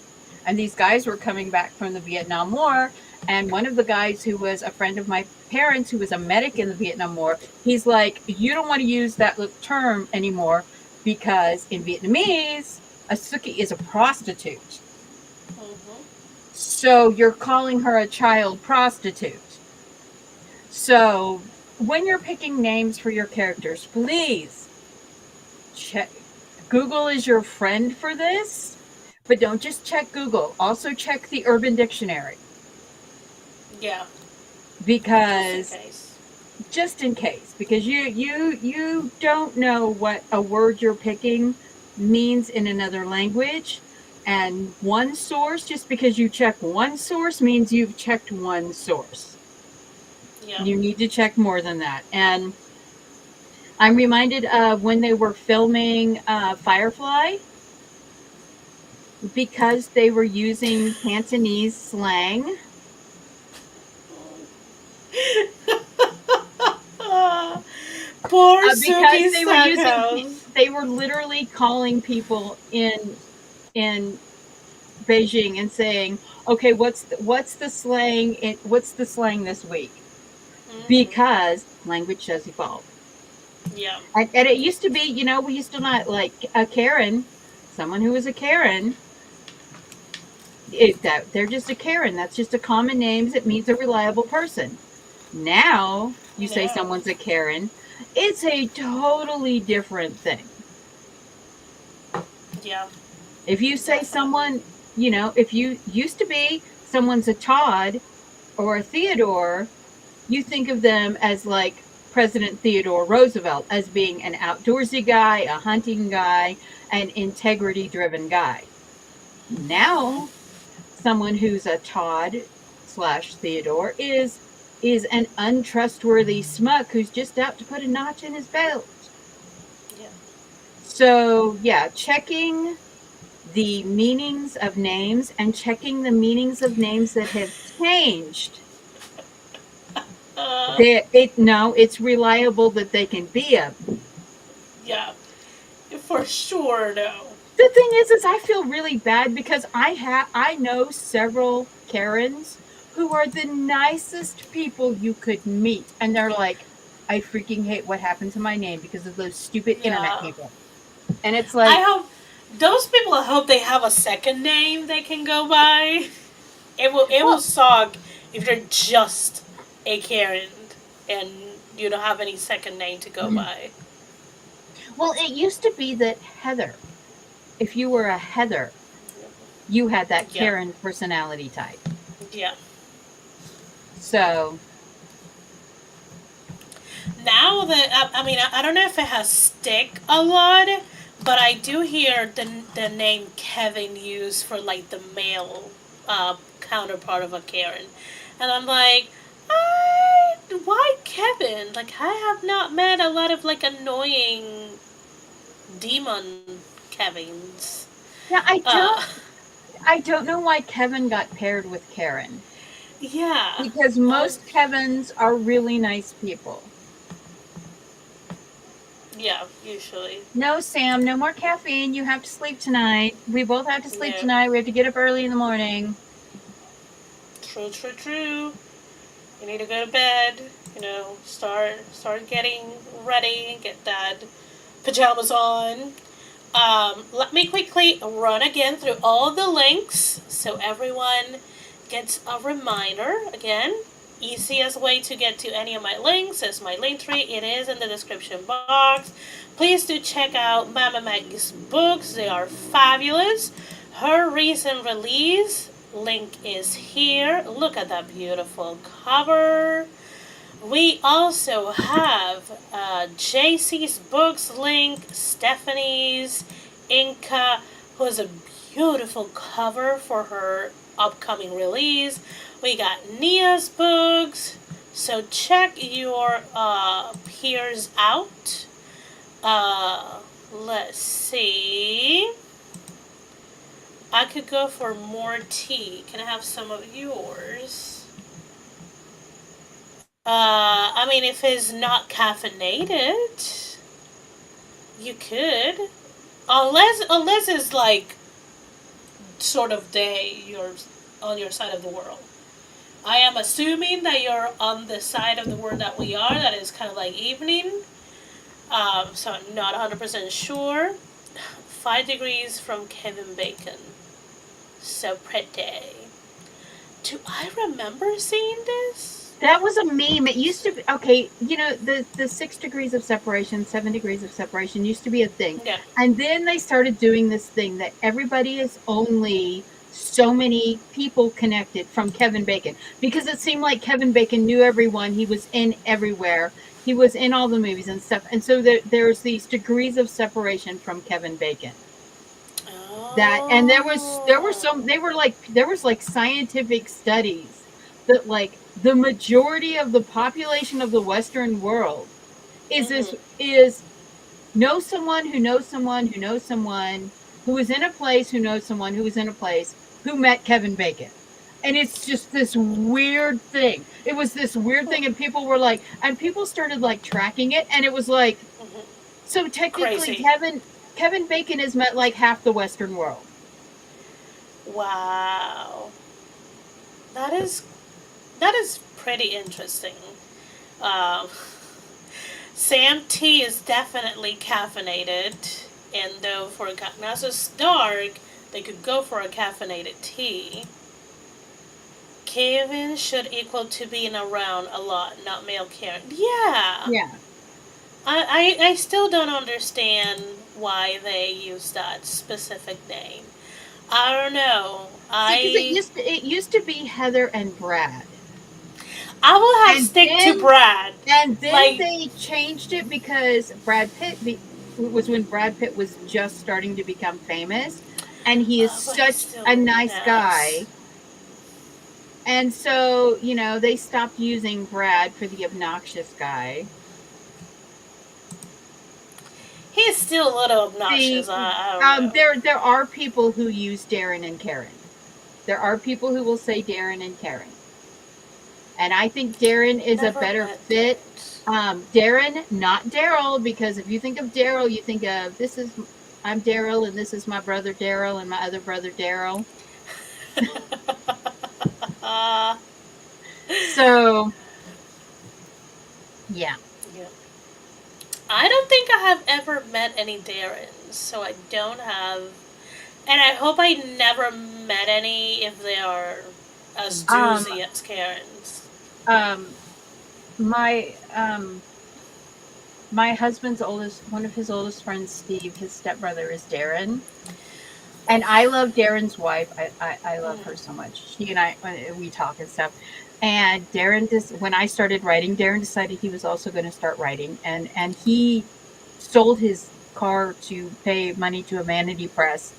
And these guys were coming back from the Vietnam War. And one of the guys who was a friend of my parents, who was a medic in the Vietnam War, he's like, you don't want to use that term anymore because in Vietnamese, a Suki is a prostitute. Mm-hmm. So you're calling her a child prostitute. So when you're picking names for your characters, please check. Google is your friend for this, but don't just check Google. Also check the Urban Dictionary Yeah, just in because case. because you don't know what a word you're picking means in another language. And one source, just because you check one source means you've checked one source. Yeah. You need to check more than that. And I'm reminded of when they were filming Firefly because they were using Cantonese slang. Poor Because Suki Stackhouse. they were literally calling people in Beijing and saying, okay, what's the slang this week? Mm-hmm. Because language does evolve. Yeah. And it used to be, we used to not like a Karen, someone who was a Karen. They're just a Karen. That's just a common name that means a reliable person. Now you say Yeah. someone's a Karen, it's a totally different thing. Yeah. If you say Definitely. someone, if you used to be someone's a Todd or a Theodore, you think of them as like President Theodore Roosevelt as being an outdoorsy guy, a hunting guy, an integrity driven guy. Now someone who's a Todd/Theodore is an untrustworthy smuck who's just out to put a notch in his belt. Yeah. So yeah, checking the meanings of names and checking the meanings of names that have changed. Uh, It's reliable that they can be a. yeah. For sure, no. The thing is I feel really bad because I know several Karens who are the nicest people you could meet, and they're like, I freaking hate what happened to my name because of those stupid internet Yeah. people. And it's I like, hope those people. I hope they have a second name they can go by. It will well, suck if you're just a Karen and you don't have any second name to go by. well, it used to be that Heather, if you were a Heather, you had that Yeah. Karen personality type. Yeah. So, Now that I mean, I don't know if it has stick a lot, but I do hear the name Kevin used for like the male counterpart of a Karen, and I'm like, why Kevin? Like I have not met a lot of like annoying demon Kevins. yeah, Uh, I don't know why Kevin got paired with Karen yeah. because Oh, most Kevins are really nice people. yeah. Usually, No, Sam, no more caffeine. You have to sleep tonight. We both have to sleep no. tonight. We have to get up early in the morning. True, true, true. You need to go to bed. Start getting ready. Get that pajamas on. Let me quickly run again through all the links so everyone gets a reminder. Again, easiest way to get to any of my links is my link tree. It is in the description box. Please do check out Mama Maggie's books. They are fabulous. Her recent release link is here. Look at that beautiful cover. We also have JC's books link, Stephanie's, Inca, who has a beautiful cover for her upcoming release. We got Nia's books. So check your peers out. Let's see. I could go for more tea. Can I have some of yours? I mean, if it's not caffeinated, you could. Unless it's like sort of day you're on your side of the world. I am assuming that you're on the side of the world that we are, that is kind of like evening. So I'm not 100% sure. 5 degrees from Kevin Bacon. So pretty. Do I remember seeing this? That was a meme. It used to be, okay, the 6 degrees of separation, 7 degrees of separation used to be a thing. Yeah. And then they started doing this thing that everybody is only so many people connected from Kevin Bacon, because it seemed like Kevin Bacon knew everyone. He was in everywhere. He was in all the movies and stuff. And so there's these degrees of separation from Kevin Bacon. And there was like scientific studies that like the majority of the population of the Western world is know someone who knows someone who knows someone who was in a place who knows someone who was in a place who met Kevin Bacon. And it's just this weird thing. It was this weird thing, and people started like tracking it, and it was like, so technically crazy. Kevin Bacon has met like half the Western world. Wow. That is pretty interesting. Sam tea is definitely caffeinated, and though for now it's dark, they could go for a caffeinated tea. Kevin should equal to being around a lot, not male character. Yeah. Yeah. I still don't understand why they use that specific name. I don't know. It used to be Heather and Brad. I will have stick to Brad. And then they changed it because Brad Pitt was when Brad Pitt was just starting to become famous, and he is such a nice guy. And so, they stopped using Brad for the obnoxious guy. He's still a little obnoxious. I don't know. There are people who use Darren and Karen. There are people who will say Darren and Karen. And I think Darren is a better fit. Darren, not Daryl, because if you think of Daryl, you think of I'm Daryl, and this is my brother Daryl, and my other brother Daryl. So, yeah. I don't think I have ever met any Darrens, so I don't have, and I hope I never met any if they are as doozy as Karens. My husband's one of his oldest friends, Steve, his stepbrother is Darren. And I love Darren's wife. I love her so much. She and I, we talk and stuff. And when I started writing, Darren decided he was also going to start writing. And he sold his car to pay money to a vanity press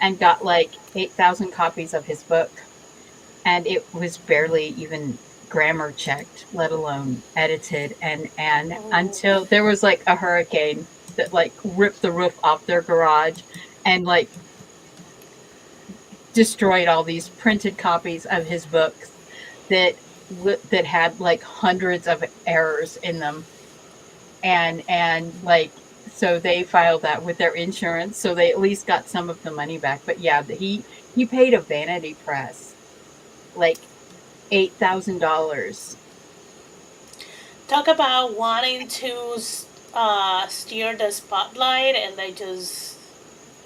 and got like 8,000 copies of his book. And it was barely even grammar checked, let alone edited. And until there was like a hurricane that like ripped the roof off their garage and like destroyed all these printed copies of his books that had like hundreds of errors in them, and like, so they filed that with their insurance, so they at least got some of the money back. But yeah, he paid a vanity press like $8,000. Talk about wanting to steer the spotlight, and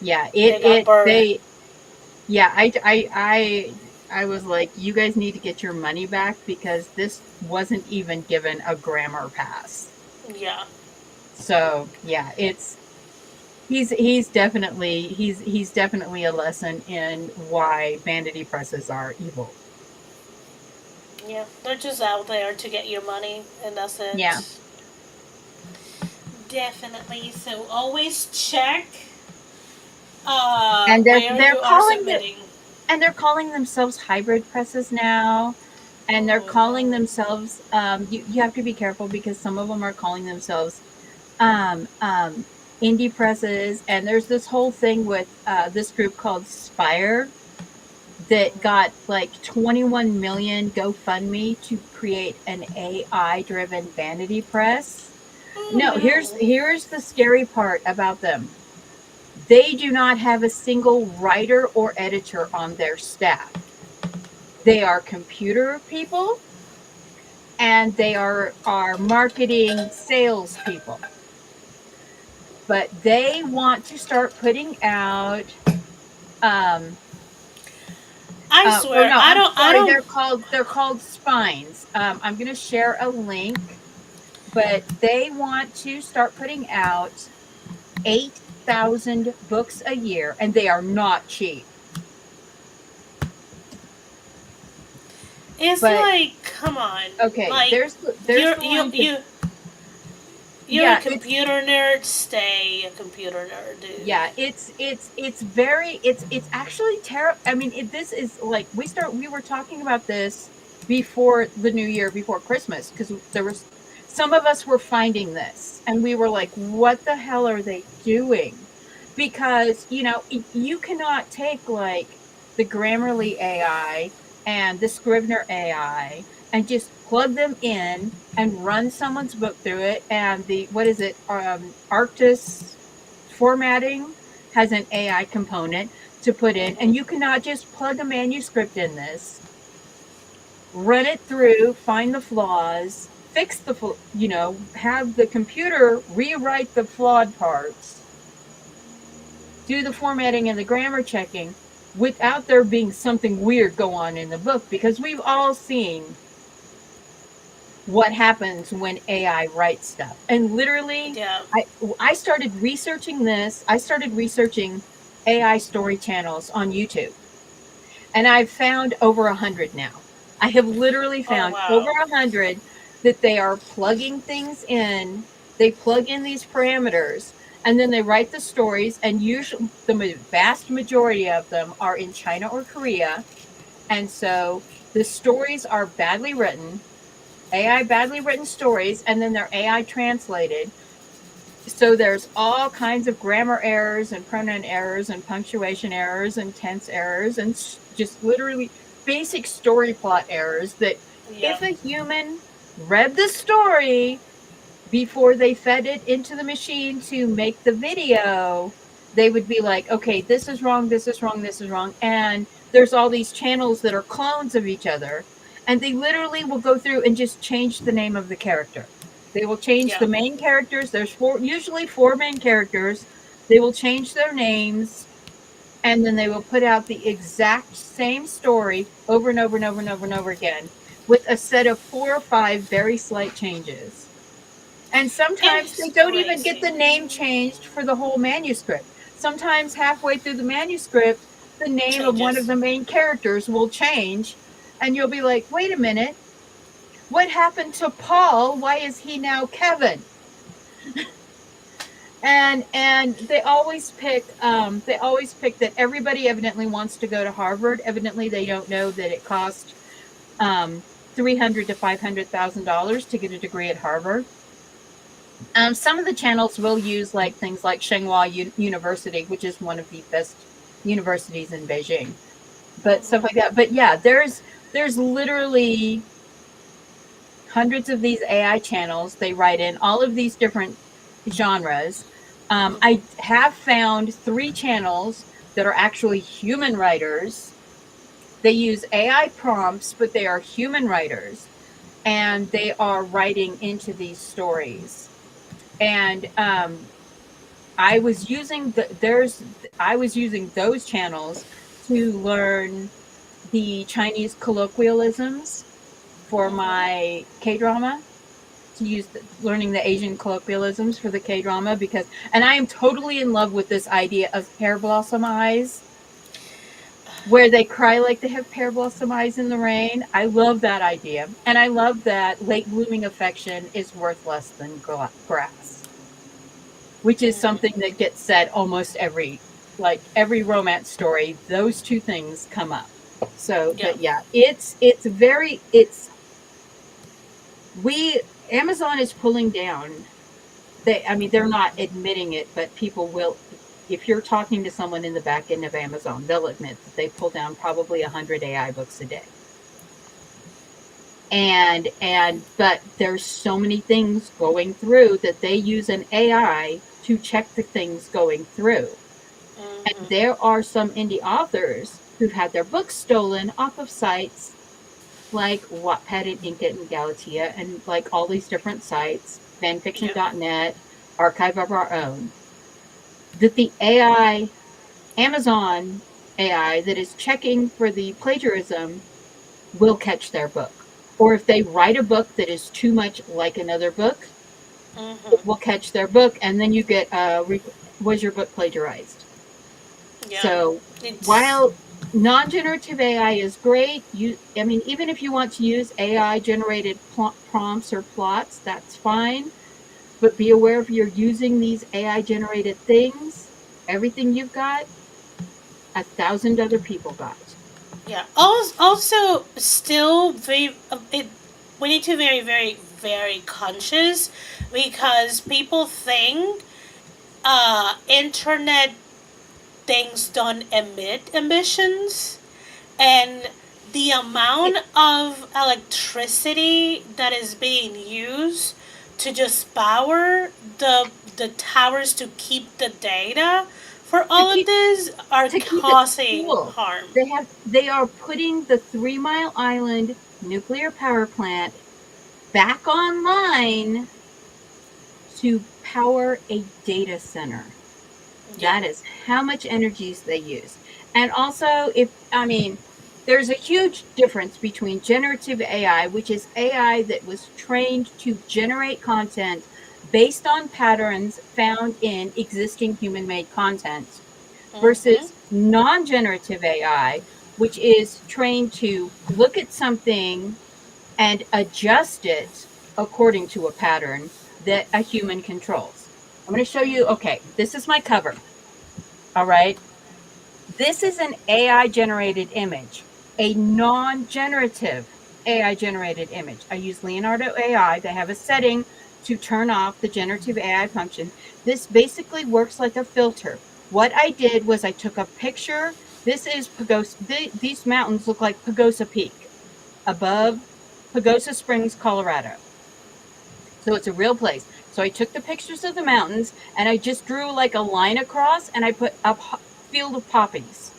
Yeah, they got burned. yeah, I was like, you guys need to get your money back because this wasn't even given a grammar pass. Yeah. So yeah, he's definitely a lesson in why vanity presses are evil. Yeah, they're just out there to get your money, and that's Yeah, it. Definitely. So always check and where you are submitting. they're calling themselves hybrid presses now, and they're Oh calling no. themselves. You have to be careful because some of them are calling themselves um, um, indie presses, and there's this whole thing with this group called Spire that got like 21 million GoFundMe to create an AI driven vanity press. Oh No, no. here's the scary part about them. They do not have a single writer or editor on their staff. They are computer people and they are marketing salespeople. But they want to start putting out I oh swear, no, I I'm don't. I sorry. don't. They're called spines. I'm going to share a link, but they want to start putting out 8,000 books a year, and they are not cheap. It's But like, come on, okay, like there's you're going to you're a yeah, computer nerd. Stay a computer nerd, dude. it's very it's actually terrible. I mean, this is like we were talking about this before the new year, before Christmas, because there was some of us were finding this and we were like, what the hell are they doing? Because you cannot take like the Grammarly AI and the Scrivener AI and just plug them in and run someone's book through it, and the what is it Arctis formatting has an AI component to put in, and you cannot just plug a manuscript in this, run it through, find the flaws, fix have the computer rewrite the flawed parts, do the formatting and the grammar checking without there being something weird go on in the book, because we've all seen what happens when AI writes stuff. And literally, Yeah. I started researching this. I started researching AI story channels on YouTube, and I've found over 100 now. I have literally Oh found over wow. 100 that they are plugging things in. They plug in these parameters, and then they write the stories. And usually, the vast majority of them are in China or Korea, and so the stories are badly written, AI badly written stories, and then they're AI translated. So there's all kinds of grammar errors and pronoun errors and punctuation errors and tense errors and just literally basic story plot errors that Yeah. if a human read the story before they fed it into the machine to make the video, they would be like, okay, this is wrong, this is wrong, this is wrong. And there's all these channels that are clones of each other. And they literally will go through and just change the name of the character. They will change Yeah. the main characters. There's usually four main characters. They will change their names, and then they will put out the exact same story over and over and over and over and over again with a set of 4 or 5 very slight changes. And sometimes they It's don't even get crazy. the name changed for the whole manuscript. Sometimes halfway through the manuscript, the name of one of Changes. the main characters will change, and you'll be like, wait a minute, what happened to Paul? Why is he now Kevin? And they always pick that everybody evidently wants to go to Harvard. Evidently they don't know that it cost um, $300 to $500,000 to get a degree at Harvard. Some of the channels will use like things like Tsinghua University, which is one of the best universities in Beijing, but stuff like that. But yeah, there's literally hundreds of these AI channels. They write in all of these different genres. I have found 3 channels that are actually human writers, They use AI prompts, but they are human writers, and they are writing into these stories. And I was using I was using those channels to learn the Chinese colloquialisms for Mm-hmm. my K drama, to use learning the Asian colloquialisms for the K drama, because, and I am totally in love with this idea of pear blossom eyes, where they cry like they have pear blossom eyes in the rain. I love that idea. And I love that late blooming affection is worth less than grass, which is something Mm-hmm. that gets said almost every, like every romance story. Those two things come up. So, Yeah. but yeah, it's very, it's, we, Amazon is pulling down, I mean, they're not admitting it, but people will. If you're talking to someone in the back end of Amazon, they'll admit that they pull down probably 100 AI books a day. But there's so many things going through that they use an AI to check the things going through. And Mm-hmm. there are some indie authors who've had their books stolen off of sites like Wattpad and Inkitt and Galatea and like all these different sites, Yeah. fanfiction.net, Archive of Our Own, that the AI, Amazon AI that is checking for the plagiarism will catch their book. Or if they write a book that is too much like another book, it will Mm-hmm. catch their book, and then you get was your book plagiarized? Yeah. So It's while non-generative AI is great, I mean, even if you want to use AI generated prompts or plots, that's fine. But be aware if you're using these AI generated things, everything you've got, 1,000 other people got. yeah. Also, still very it. We need to very, very, very conscious because people think internet things don't emit emissions, and the amount It, of electricity that is being used to just power the towers to keep the data for to all of keep this are to keep it causing cool. harm. They are putting the 3 Mile Island nuclear power plant back online to power a data center. Yeah. That is how much energy they use. And also, if I mean, there's a huge difference between generative AI, which is AI that was trained to generate content based on patterns found in existing human made content, Mm-hmm. versus non generative AI, which is trained to look at something and adjust it according to a pattern that a human controls. I'm going to show you. Mm-hmm. Okay, this is my cover. All right. This is an AI generated image, a non generative AI generated image. I use Leonardo AI. They have a setting to turn off the generative AI function. This basically works like a filter. What I did was I took a picture. This is Pagosa. These mountains look like Pagosa Peak above Pagosa Springs, Colorado. So it's a real place. So I took the pictures of the mountains and I just drew like a line across, and I put a field of poppies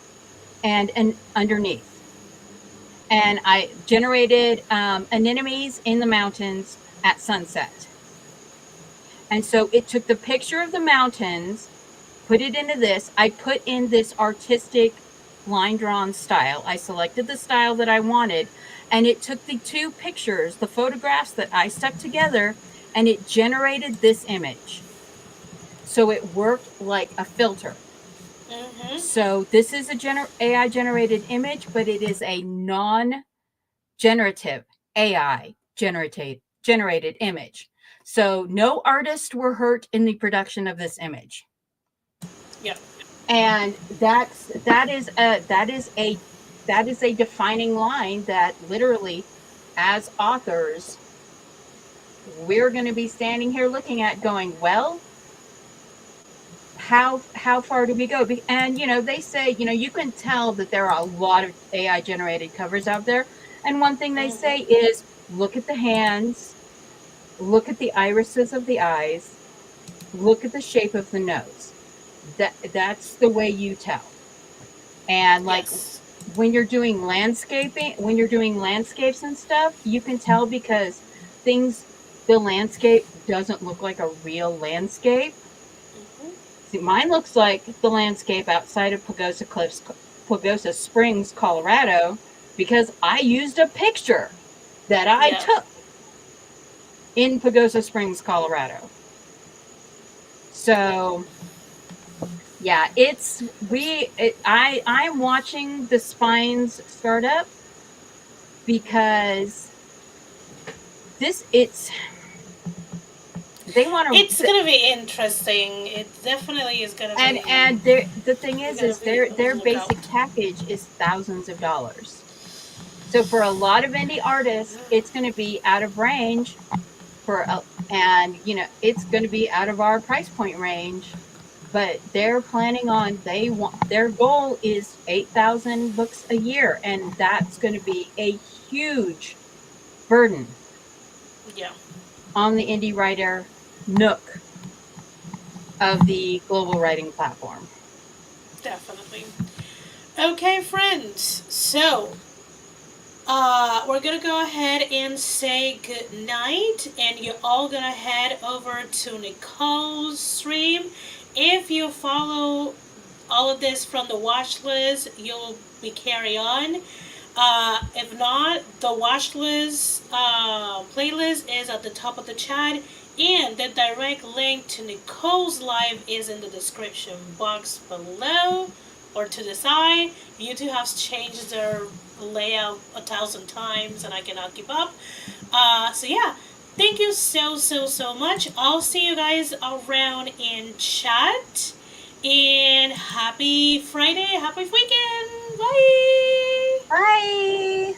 and underneath. And I generated anemones in the mountains at sunset. And so it took the picture of the mountains, put it into this. I put in this artistic line drawn style. I selected the style that I wanted, and it took the two pictures, the photographs that I stuck together, and it generated this image. So it worked like a filter. Mm-hmm. So this is a AI generated image, but it is a non generative AI generated image. So no artists were hurt in the production of this image. Yeah. And that is a defining line that literally, as authors, we're going to be standing here looking at going, well, how far do we go? And they say, you can tell that there are a lot of AI generated covers out there, and one thing they say Mm-hmm. is, look at the hands, look at the irises of the eyes, look at the shape of the nose. That's the way you tell. And like Yes. when you're doing landscaping, when you're doing landscapes and stuff, you can tell because the landscape doesn't look like a real landscape. Mhm. See, mine looks like the landscape outside of Pagosa Springs, Colorado, because I used a picture that I Yeah. took in Pagosa Springs, Colorado. Yeah. So yeah, I'm watching the spines start up because it's they want It's to. gonna be interesting. It definitely is gonna be. And the thing We're gonna is be on the their lookout. basic package is thousands of dollars. So for a lot of indie artists, it's going to be out of range and it's going to be out of our price point range. But they're planning on their goal is 8,000 books a year, and that's going to be a huge burden Yeah, on the indie writer nook of the global writing platform. definitely. Okay, friends. So, we're gonna go ahead and say good night, and you're all gonna head over to Nicole's stream. If you follow all of this from the watch list, you'll be carry on. If not, the watch list playlist is at the top of the chat, and the direct link to Nicole's live is in the description box below or to the side. YouTube has changed their layout 1,000 times, and I cannot keep up. So yeah, thank you so much. I'll see you guys around in chat. And happy Friday, happy weekend. Bye. Bye.